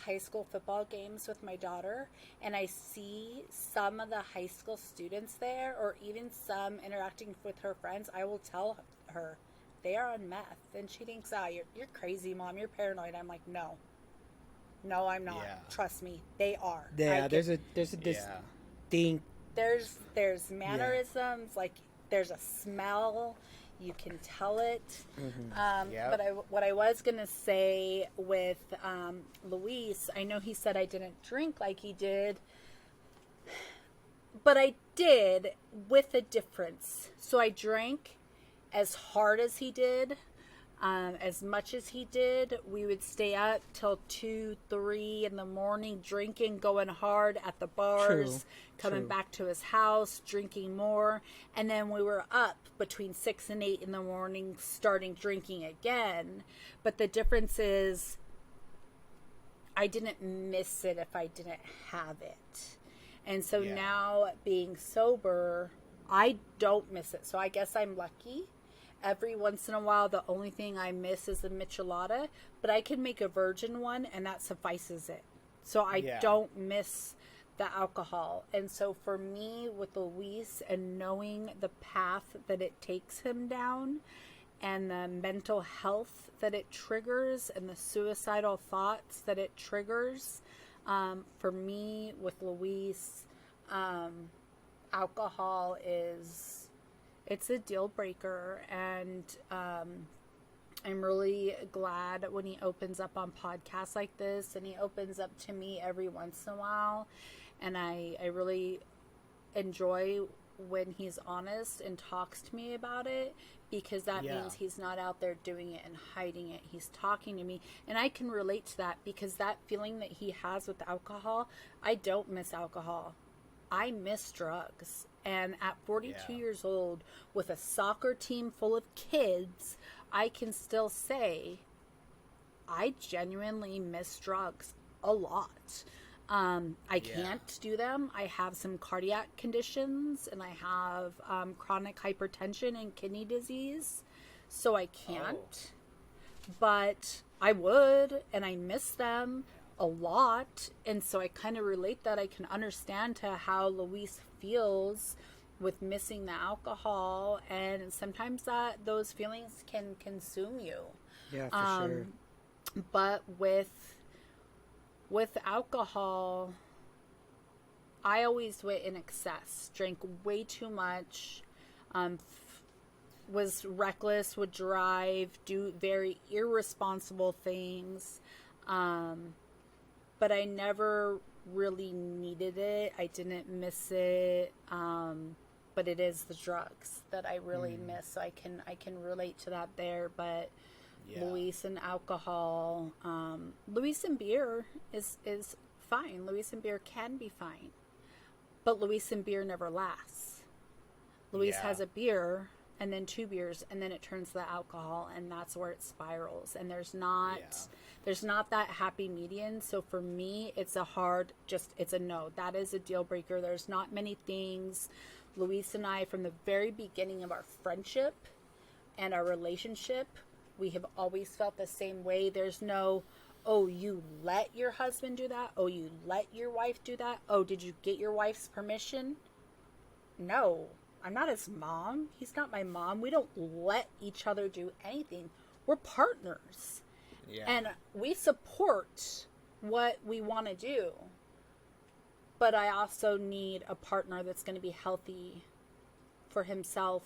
high school football games with my daughter, and I see some of the high school students there, or even some interacting with her friends, I will tell her they are on meth. And she thinks, "Oh, you're crazy, Mom. You're paranoid." I'm like, no, I'm not. Yeah. Trust me, they are. Yeah, there's a distinct. There's mannerisms, like there's a smell. You can tell it. But what I was gonna say with Luis, I know he said I didn't drink like he did, but I did with a difference. So I drank, as hard as he did, as much as he did, we would stay up till 2, 3 in the morning, drinking, going hard at the bars, coming true. back to his house, drinking more. And then we were up between 6 and 8 in the morning, starting drinking again. But the difference is, I didn't miss it if I didn't have it. And so Yeah. now being sober, I don't miss it. So I guess I'm lucky. Every once in a while, the only thing I miss is the michelada, but I can make a virgin one and that suffices it. So I Yeah. don't miss the alcohol. And so for me with Luis and knowing the path that it takes him down and the mental health that it triggers and the suicidal thoughts that it triggers, for me with Luis, alcohol it's a deal breaker. And I'm really glad when he opens up on podcasts like this, and he opens up to me every once in a while, and I really enjoy when he's honest and talks to me about it, because that Yeah. means he's not out there doing it and hiding it. He's talking to me, and I can relate to that, because that feeling that he has with alcohol, I don't miss alcohol. I miss drugs. And at 42 Yeah. years old, with a soccer team full of kids, I can still say I genuinely miss drugs a lot. I can't do them. I have some cardiac conditions, and I have chronic hypertension and kidney disease, so I can't. But I would, and I miss them a lot. And so I kind of relate that. I can understand to how Luis feels with missing the alcohol, and sometimes that those feelings can consume you. Yeah, for sure. But with alcohol, I always went in excess, drank way too much, was reckless, would drive, do very irresponsible things. But I never really needed it. I didn't miss it. But it is the drugs that I really miss. So I can relate to that there. But Yeah. Luis and alcohol, Luis and beer is fine. Luis and beer can be fine. But Luis and beer never lasts. Luis Yeah. has a beer and then 2 beers, and then it turns to alcohol, and that's where it spirals. And there's not that happy median. So for me, it's it's a no. That is a deal breaker. There's not many things. Luis and I, from the very beginning of our friendship and our relationship, we have always felt the same way. There's no, oh, you let your husband do that? Oh, you let your wife do that? Oh, did you get your wife's permission? No, I'm not his mom. He's not my mom. We don't let each other do anything. We're partners. Yeah. And we support what we want to do. But I also need a partner that's going to be healthy for himself,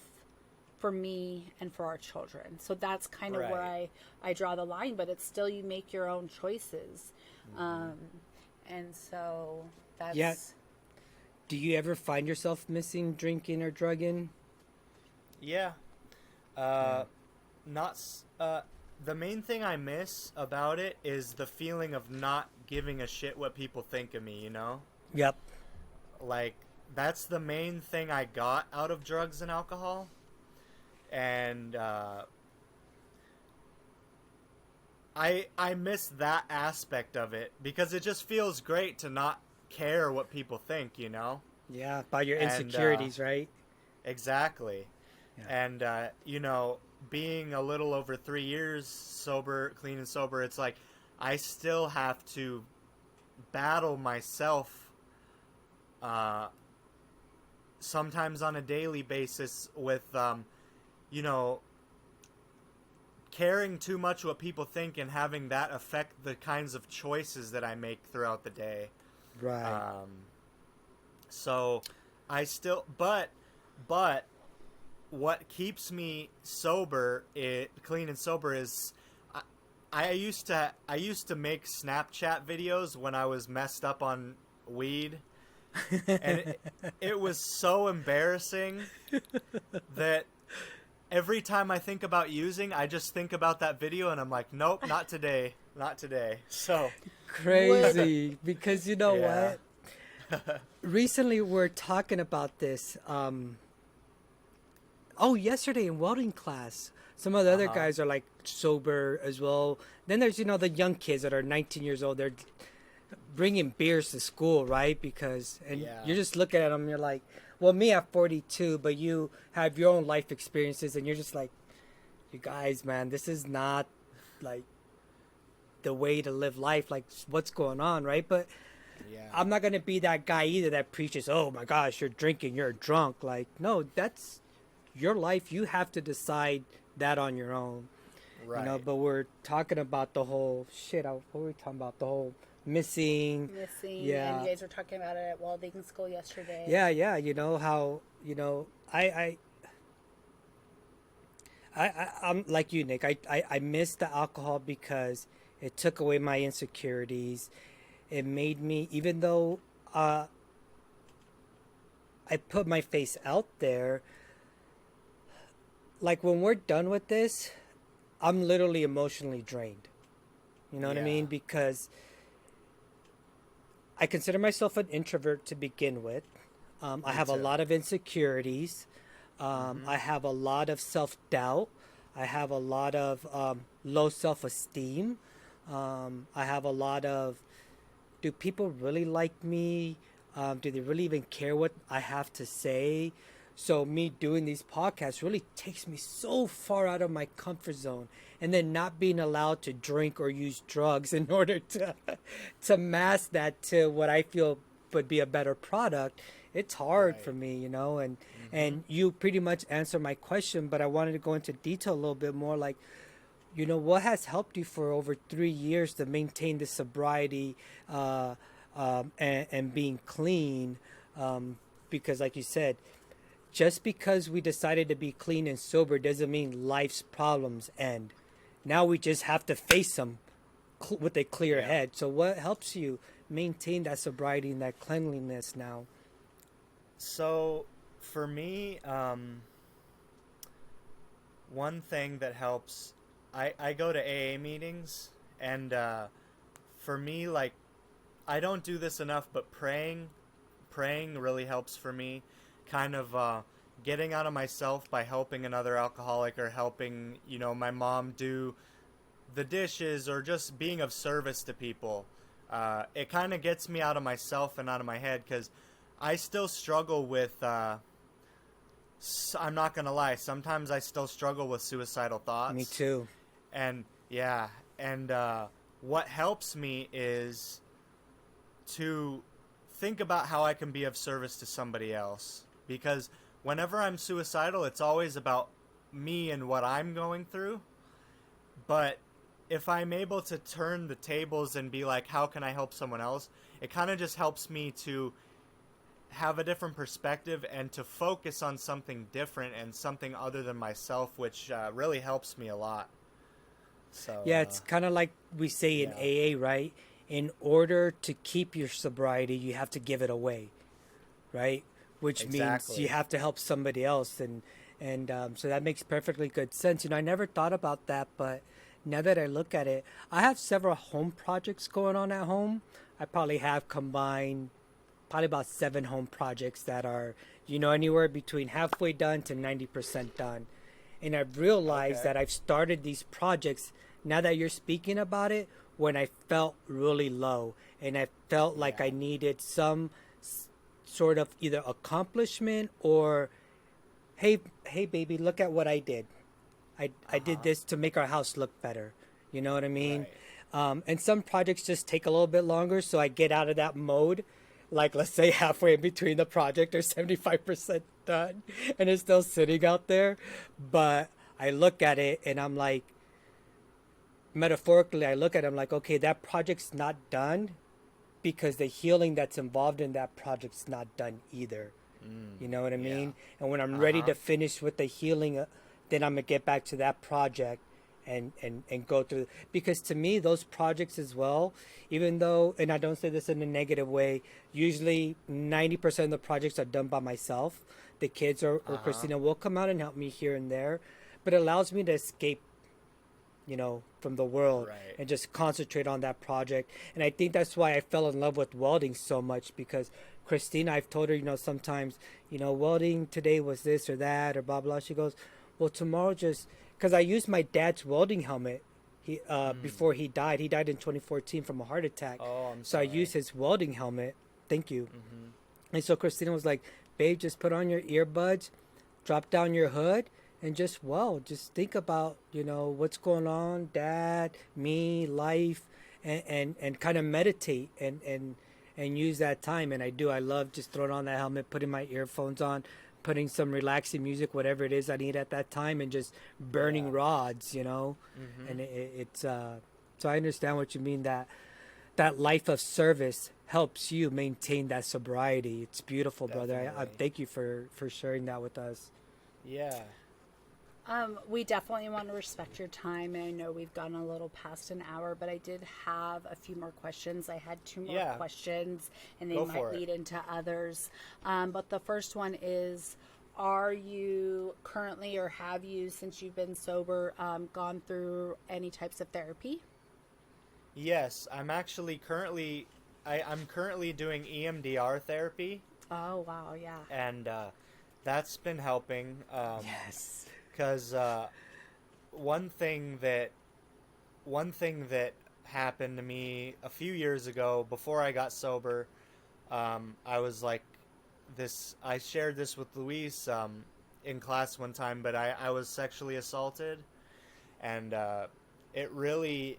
for me, and for our children. So that's kind of where Right. I draw the line. But it's still, you make your own choices. And so that's... Yeah. Do you ever find yourself missing drinking or drugging? Yeah. Not. The main thing I miss about it is the feeling of not giving a shit what people think of me. You know, Yep. like that's the main thing I got out of drugs and alcohol, and I miss that aspect of it because it just feels great to not care what people think. You know. Yeah, about your And, insecurities, right? Exactly. Yeah. And, you know, being a little over 3 years sober, clean and sober, it's like I still have to battle myself sometimes on a daily basis with, you know, caring too much what people think and having that affect the kinds of choices that I make throughout the day. Right. So I still, but what keeps me sober, clean and sober, is I used to make Snapchat videos when I was messed up on weed, and it was so embarrassing that every time I think about using, I just think about that video and I'm like, nope, not today, not today. So Crazy. Because you know yeah. what? Recently, we're talking about this. Oh, yesterday in welding class, some of the other Uh-huh. guys are like sober as well. Then there's, the young kids that are 19 years old. They're bringing beers to school, right? Because, and Yeah. you're just looking at them, you're like, well, me at 42, but you have your own life experiences, and you're just like, you guys, man, this is not like the way to live life. Like, what's going on, right? But Yeah. I'm not gonna be that guy either that preaches, "Oh my gosh, you're drinking, you're drunk." Like, no, that's your life. You have to decide that on your own. Right. But we're talking about the whole shit. What were we talking about? The whole missing. Missing, Yeah. and you guys were talking about it at welding school yesterday. Yeah. How I'm like you, Nick. I miss the alcohol because it took away my insecurities. It made me, even though I put my face out there, like when we're done with this, I'm literally emotionally drained. You know what I Yeah. mean? Because I consider myself an introvert to begin with. I have a too. lot of insecurities. Mm-hmm. I have a lot of self doubt. I have a lot of low self esteem. I have a lot of, do people really like me? Do they really even care what I have to say? So me doing these podcasts really takes me so far out of my comfort zone, and then not being allowed to drink or use drugs in order to mask that to what I feel would be a better product. It's hard Right. for me, and Mm-hmm. you pretty much answered my question, but I wanted to go into detail a little bit more, like, what has helped you for over 3 years to maintain the sobriety and being clean? Because, like you said, just because we decided to be clean and sober doesn't mean life's problems end. Now we just have to face them with a clear Yeah. head. So, what helps you maintain that sobriety and that cleanliness now? So for me, one thing that helps, I go to AA meetings, and for me, like, I don't do this enough, but praying really helps for me. Kind of getting out of myself by helping another alcoholic, or helping, my mom do the dishes, or just being of service to people. It kind of gets me out of myself and out of my head, because I still struggle with. I'm not gonna lie. Sometimes I still struggle with suicidal Me thoughts, too. and yeah, and what helps me is to think about how I can be of service to somebody else. Because whenever I'm suicidal, it's always about me and what I'm going through. But if I'm able to turn the tables and be like, how can I help someone else? It kind of just helps me to have a different perspective and to focus on something different and something other than myself, which really helps me a lot. So Yeah, it's kind of like we say in yeah. AA, right? In order to keep your sobriety, you have to give it away, right? Which means Exactly. you have to help somebody else, and so that makes perfectly good sense. I never thought about that, but now that I look at it, I have several home projects going on at home. I probably have combined probably about 7 home projects that are, anywhere between halfway done to 90% done. And I've realized Okay. that I've started these projects now that you're speaking about it when I felt really low, and I felt like Yeah. I needed some sort of either accomplishment or, hey baby, look at what I did. I did Uh-huh. this to make our house look better. You know what I mean? Right. And some projects just take a little bit longer, so I get out of that mode. Like, let's say halfway in between the project or 75% done, and it's still sitting out there. But I look at it and I'm like, metaphorically, I look at it, I'm like, okay, that project's not done because the healing that's involved in that project's not done either. You know what I Yeah. mean? And when I'm ready Uh-huh. to finish with the healing, then I'm gonna get back to that project and go through. Because to me, those projects as well, even though, and I don't say this in a negative way, usually 90% of the projects are done by myself. The kids or Uh-huh. Christina will come out and help me here and there. but it allows me to escape, from the world Right. and just concentrate on that project. And I think that's why I fell in love with welding so much, because Christina, I've told her, sometimes, welding today was this or that or blah blah. She goes, well, tomorrow just because I used my dad's welding helmet. He before he died. He died in 2014 from a heart attack. Oh, I'm So I sorry. used his welding helmet. Thank you. Mm-hmm. And so Christina was like, babe, just put on your earbuds, drop down your hood, and just weld. Just think about, what's going on, dad, me, life, and kind of meditate and use that time. And I do. I love just throwing on that helmet, putting my earphones on, putting some relaxing music, whatever it is I need at that time, and just burning Yeah. rods, Mm-hmm. And it's so I understand what you mean, that life of service helps you maintain that sobriety. It's beautiful, brother. I Definitely. thank you for sharing that with us. Yeah. We definitely want to respect your time. And I know we've gone a little past an hour, but I did have a few more questions. I had two more Yeah. questions, and they Go might for it. lead into others. But the first one is, are you currently, or have you, since you've been sober, gone through any types of therapy? Yes, I'm actually currently I'm currently doing EMDR therapy, Oh, wow, yeah. and that's been helping. Yes. Because one thing that happened to me a few years ago before I got sober, I was like this. I shared this with Luis in class one time, but I was sexually assaulted, and it really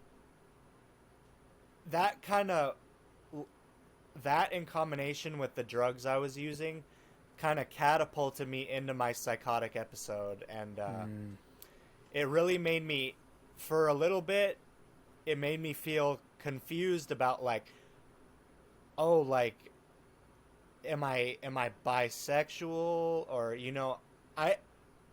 that kind of that in combination with the drugs I was using kind of catapulted me into my psychotic episode, and it really made me, for a little bit, it made me feel confused about like, oh, like, am I bisexual, or I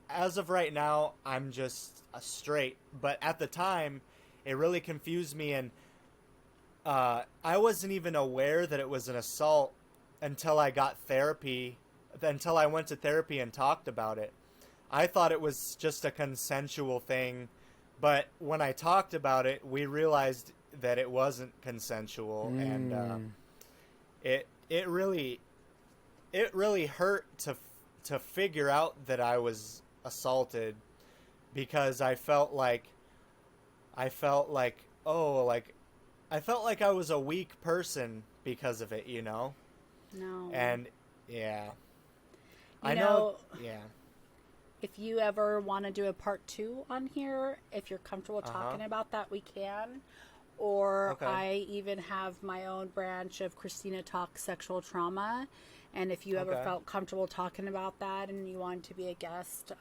as of right now I'm just a straight, but at the time it really confused me, and I wasn't even aware that it was an assault until I got therapy, until I went to therapy and talked about it. I thought it was just a consensual thing, but when I talked about it, we realized that it wasn't consensual, and it really hurt to figure out that I was assaulted, because I felt like oh, like I felt like I was a weak person because of it, No. And yeah. You I know. Yeah. if you ever want to do a part 2 on here, if you're comfortable Uh-huh. talking about that, we can. Or Okay. I even have my own branch of Christina Talk Sexual Trauma. And if you ever Okay. felt comfortable talking about that and you want to be a guest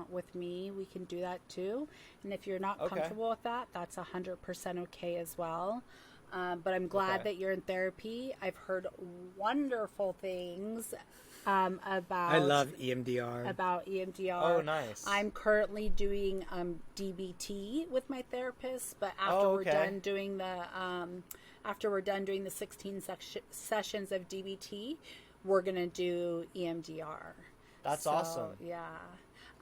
with me, we can do that too. And if you're not Okay. comfortable with that, that's 100% okay as well. But I'm glad Okay. that you're in therapy. I've heard wonderful things about I love EMDR. about EMDR. Oh, nice. I'm currently doing DBT with my therapist, but after Oh, we're okay. done doing the 16 sessions of DBT, we're gonna do EMDR. That's So, awesome. Yeah.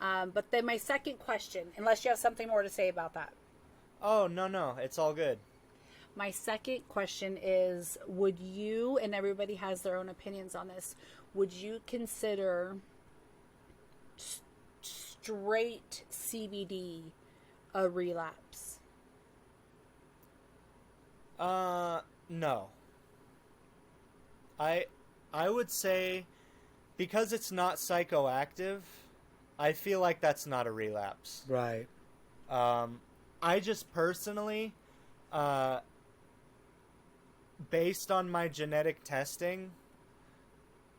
But then my second question, unless you have something more to say about that. Oh, no, it's all good. My second question is, would you, and everybody has their own opinions on this, would you consider straight CBD a relapse? No. I would say, because it's not psychoactive, I feel like that's not a relapse. Right. I just personally, based on my genetic testing,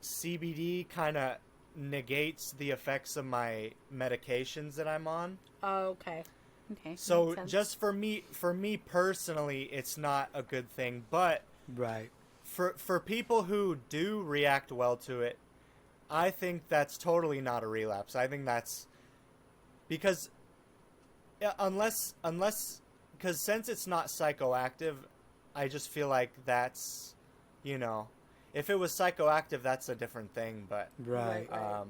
CBD kind of negates the effects of my medications that I'm on. Oh, okay. Okay. So makes sense. just for me personally, it's not a good thing. But Right. for people who do react well to it, I think that's totally not a relapse. I think that's because unless because since it's not psychoactive, I just feel like that's, if it was psychoactive, that's a different thing. But Right. Right.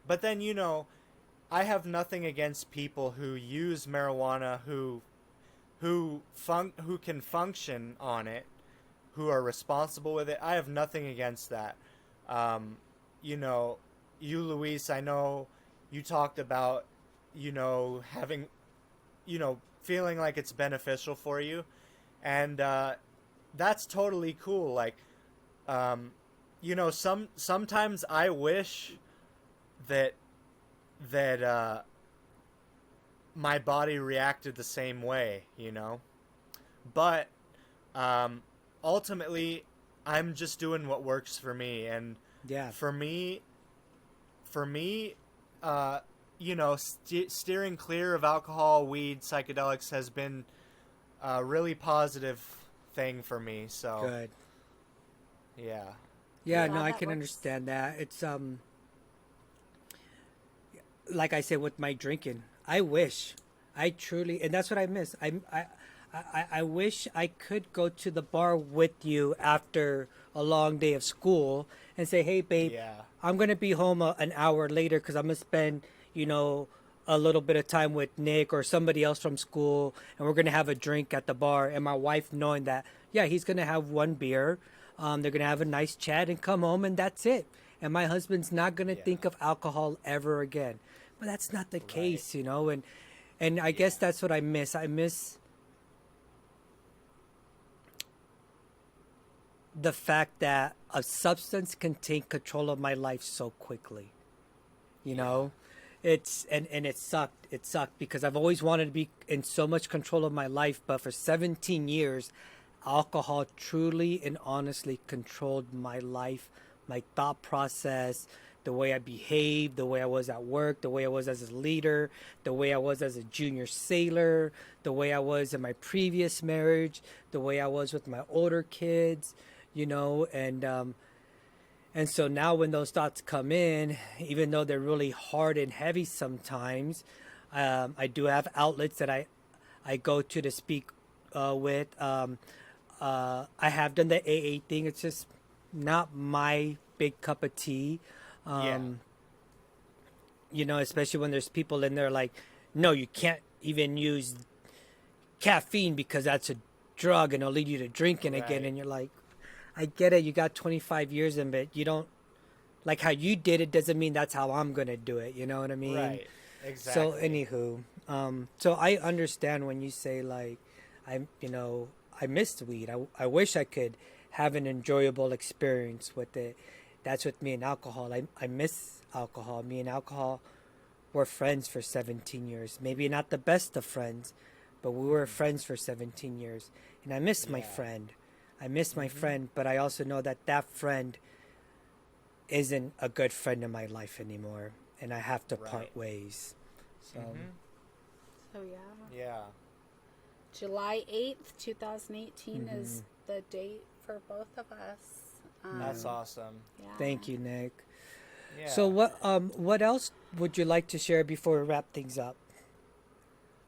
but then I have nothing against people who use marijuana, who can function on it, who are responsible with it. I have nothing against that. Um, you know, you, Luis, I know you talked about, having, feeling like it's beneficial for you, and that's totally cool. Like, sometimes I wish that my body reacted the same way, but um, ultimately, I'm just doing what works for me, and Yeah. for me, steering clear of alcohol, weed, psychedelics has been a really positive thing for me. So, Good. yeah, Yeah, Yeah, no, I that can works. understand that. It's like I said with my drinking. I wish, I truly, and that's what I miss. I wish I could go to the bar with you after a long day of school and say, "Hey, babe, yeah, I'm gonna be home an hour later because I'm gonna spend, you know, a little bit of time with Nick or somebody else from school, and we're gonna have a drink at the bar." And my wife knowing that, yeah, he's gonna have one beer, they're gonna have a nice chat and come home, and that's it. And my husband's not gonna yeah, think of alcohol ever again. But that's not the right, case, and I yeah, guess that's what I miss. I miss the fact that a substance can take control of my life so quickly. You yeah, know, and it sucked. It sucked because I've always wanted to be in so much control of my life, but for 17 years, alcohol truly and honestly controlled my life, my thought process, the way I behaved, the way I was at work, the way I was as a leader, the way I was as a junior sailor, the way I was in my previous marriage, the way I was with my older kids, and so now when those thoughts come in, even though they're really hard and heavy sometimes, I do have outlets that I go to speak with. I have done the AA thing. It's just not my big cup of tea. yeah, Um, Especially when there's people in there like, no, you can't even use caffeine because that's a drug and it'll lead you to drinking again. right, And you're like, I get it. You got 25 years in it. You don't like how you did it doesn't mean that's how I'm gonna do it. You know what I mean? right, So exactly, anywho, so I understand when you say like, I missed weed. I wish I could have an enjoyable experience with it. That's with me and alcohol. I miss alcohol. Me and alcohol were friends for 17 years. Maybe not the best of friends, but we were friends for 17 years. And I miss my yeah, friend. I miss my mhm, friend, but I also know that that friend isn't a good friend in my life anymore, and I have to part right, ways. So, mhm, So yeah, yeah, July 8th, 2018 hmm is the date for both of us. that's yeah. awesome, Yeah. Thank you, Nick. So yeah. what else would you like to share before we wrap things up?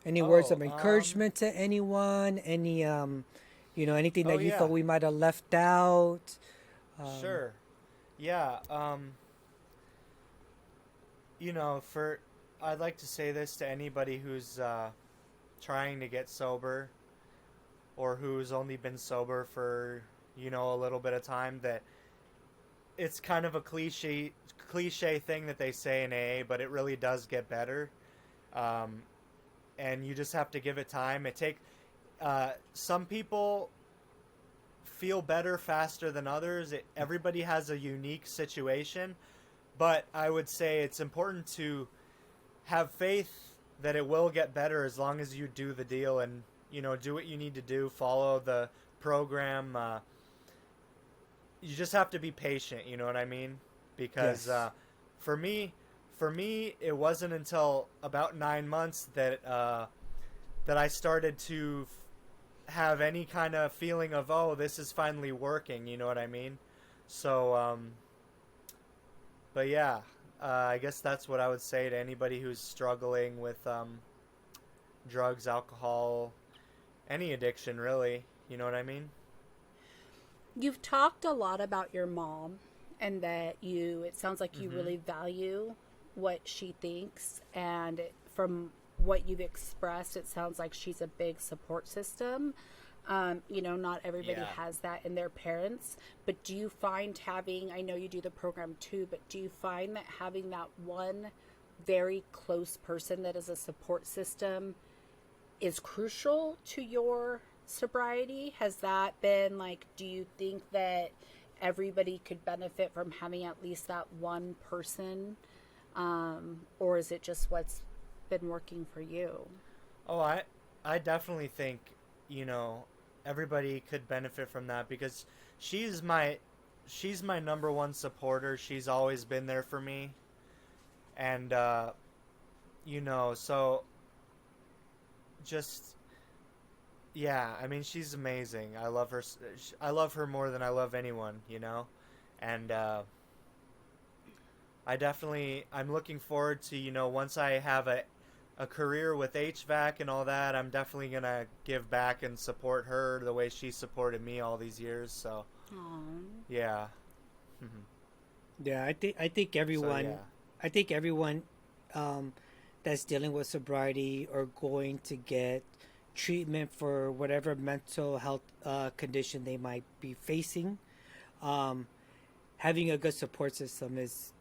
Any words Oh, of encouragement to anyone? Anything oh that you thought yeah, we might have left out? Um, sure, yeah. For I'd like to say this to anybody who's trying to get sober or who's only been sober for a little bit of time, that it's kind of a cliche thing that they say in AA, but it really does get better. Um, and you just have to give it time. Some people feel better faster than others. Everybody has a unique situation, but I would say it's important to have faith that it will get better as long as you do the deal and do what you need to do, follow the program. You just have to be patient. You know what I mean? Because yes. for me, it wasn't until about 9 months that I started to have any kind of feeling of, oh, this is finally working. You know what I mean? So, but yeah, I guess that's what I would say to anybody who's struggling with drugs, alcohol, any addiction, really. You know what I mean? You've talked a lot about your mom and that it sounds like you Mm-hmm. really value what she thinks, and from what you've expressed, it sounds like she's a big support system. Not everybody Yeah. has that in their parents, but do you find having, I know you do the program too, but do you find that having that one very close person that is a support system is crucial to your sobriety? Has that been like, do you think that everybody could benefit from having at least that one person? Or is it just what's been working for you? Oh, I definitely think, you know, everybody could benefit from that because she's my she's my number one supporter. She's always been there for me. And so just yeah, I mean she's amazing. I love her I love her more than I love anyone. And I'm looking forward to, once I have a career with HVAC and all that, I'm definitely going to give back and support her the way she supported me all these years. So, Aww. yeah. Yeah, I think So, yeah. everyone that's dealing with sobriety or going to get treatment for whatever mental health condition they might be facing, um, having a good support system is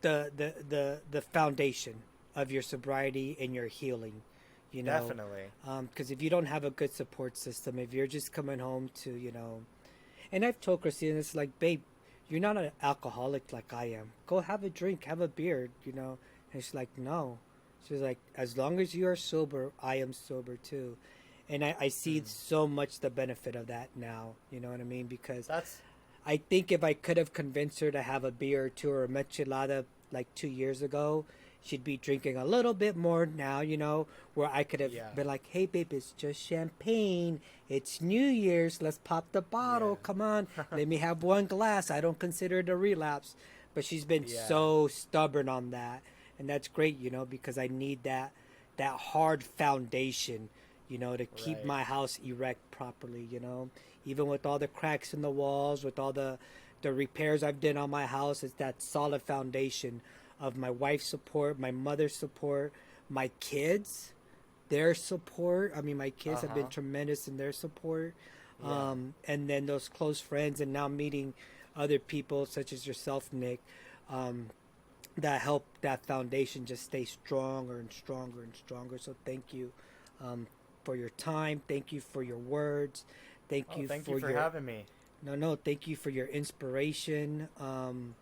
the foundation of your sobriety and your healing. You know, Definitely. because if you don't have a good support system, if you're just coming home to, and I've told Christina, it's like, babe, you're not an alcoholic like I am. Go have a drink, have a beer. And she's like, no. She's like, as long as you are sober, I am sober too. And I see Mm. so much the benefit of that now. You know what I mean? Because That's I think if I could have convinced her to have a beer or two or a michelada like 2 years ago, she'd be drinking a little bit more now, where I could have yeah. been like, hey, babe, it's just champagne. It's New Year's. Let's pop the bottle. Yeah. Come on. Let me have one glass. I don't consider it a relapse. But she's been Yeah. so stubborn on that. And that's great, because I need that hard foundation, to keep Right. my house erect properly. Even with all the cracks in the walls, with all the repairs I've done on my house, it's that solid foundation of my wife's support, my mother's support, my kids, their support. I mean, my kids have been Uh-huh. tremendous in their support. Yeah. And then those close friends, and now meeting other people such as yourself, Nick, um, that help that foundation just stay stronger and stronger and stronger. So thank you for your time. Thank you for your words. Thank Oh, you thank for you for your having me. no. Thank you for your inspiration. Mhm.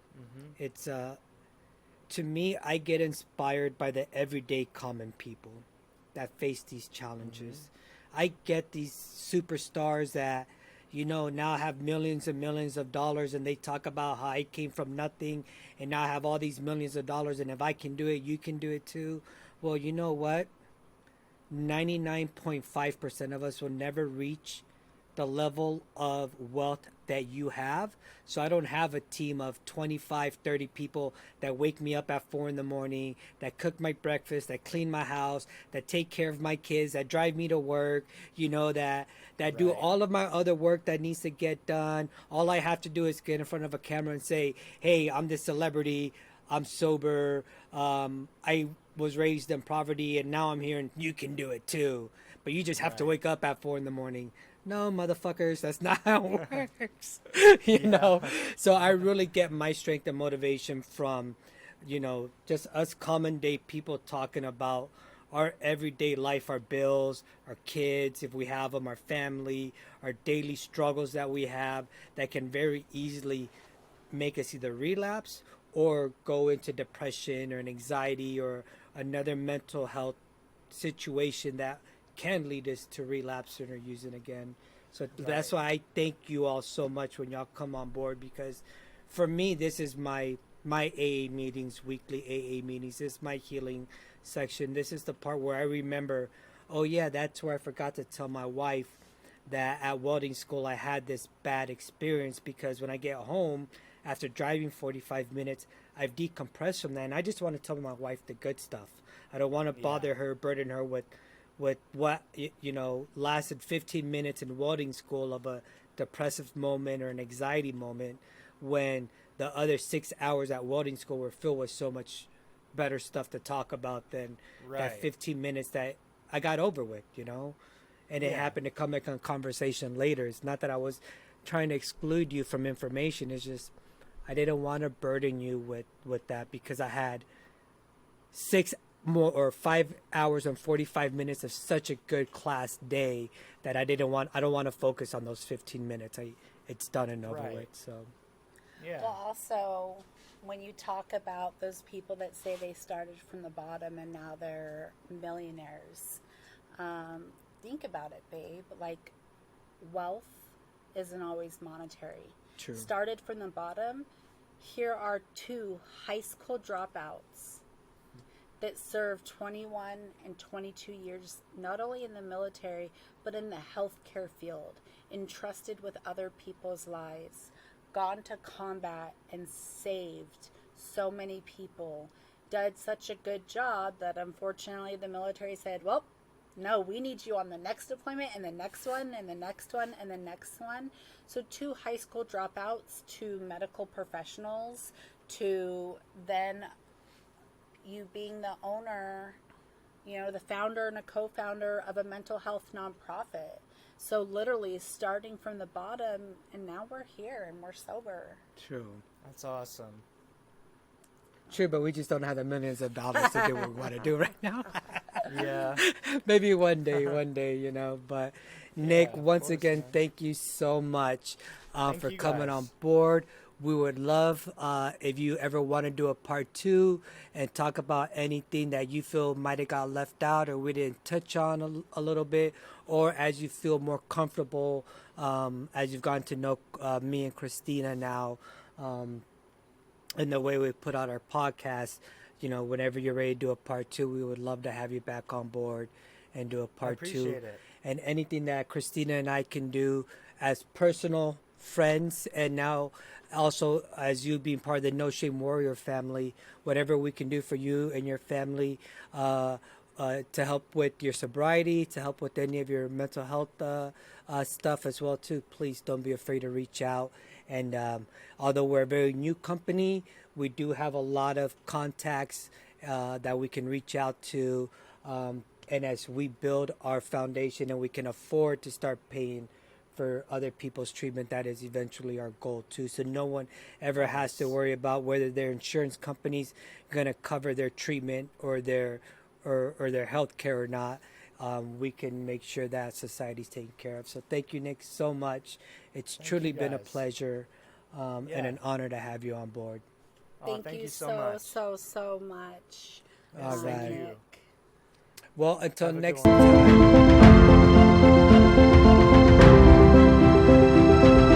It's to me, I get inspired by the everyday common people that face these Mhm. challenges. I get these superstars that, now have millions and millions of dollars, and they talk about how I came from nothing and now I have all these millions of dollars, and if I can do it, you can do it too. Well, you know what? 99.5% of us will never reach the level of wealth that you have. So I don't have a team of 25, 30 people that wake me up at 4 in the morning, that cook my breakfast, that clean my house, that take care of my kids, that drive me to work, that do Right. all of my other work that needs to get done. All I have to do is get in front of a camera and say, hey, I'm this celebrity. I'm sober. I was raised in poverty, and now I'm here, and you can do it too. But you just have to Right. wake up at 4 in the morning. No, motherfuckers, that's not how it works. you Yeah. know? So I really get my strength and motivation from, just us common day people talking about our everyday life, our bills, our kids, if we have them, our family, our daily struggles that we have that can very easily make us either relapse or go into depression or an anxiety or another mental health situation that can lead us to relapsing or using again. So that's Right. why I thank you all so much when y'all come on board, because for me this is my AA meetings, weekly AA meetings. This is my healing section. This is the part where I remember, oh yeah, that's where I forgot to tell my wife that at welding school I had this bad experience, because when I get home after driving 45 minutes, I've decompressed from that, and I just want to tell my wife the good stuff. I don't want to Yeah. bother her, burden her with what lasted 15 minutes in welding school of a depressive moment or an anxiety moment, when the other 6 hours at welding school were filled with so much better stuff to talk about than Right. that 15 minutes that I got over with, and it Yeah. happened to come back on conversation later. It's not that I was trying to exclude you from information. It's just I didn't want to burden you with that because I had 5 hours and 45 minutes of such a good class day that I don't want to focus on those 15 minutes. It's done and over Right. with. So Yeah. Well, also, when you talk about those people that say they started from the bottom and now they're millionaires, think about it, babe. Like, wealth isn't always monetary. true. Started from the bottom. Here are 2 high school dropouts that served 21 and 22 years, not only in the military, but in the healthcare field, entrusted with other people's lives, gone to combat and saved so many people, did such a good job that unfortunately the military said, well, no, we need you on the next deployment and the next one and the next one and the next one. So 2 high school dropouts, 2 medical professionals, to then you being the owner, the founder and a co-founder of a mental health nonprofit. So literally starting from the bottom, and now we're here and we're sober. True. That's awesome. True, but we just don't have the millions of dollars to do what we want to do right now. Yeah. Maybe one day, But Nick, Yeah, of once course, again, man. thank you so much Thank for you coming guys. on board. We would love if you ever want to do a part 2 and talk about anything that you feel might have got left out or we didn't touch on a little bit, or as you feel more comfortable as you've gotten to know me and Christina now, and the way we put out our podcast. Whenever you're ready to do a part 2, we would love to have you back on board and do a I part 2. appreciate it. And anything that Christina and I can do as personal friends, and now also as you being part of the No Shame Warrior family, whatever we can do for you and your family to help with your sobriety, to help with any of your mental health stuff as well too, please don't be afraid to reach out. And although we're a very new company, we do have a lot of contacts that we can reach out to. And as we build our foundation and we can afford to start paying for other people's treatment, that is eventually our goal too. So no one ever has to worry about whether their insurance company's going to cover their treatment or their health care or not. We can make sure that society's taken care of. So thank you, Nick, so much. It's truly you, been a guys. pleasure and Yeah. an honor to have you on board. Oh, Thank you so much. so much. All Thank right. you. Nick. Well, until Have a good next one. time.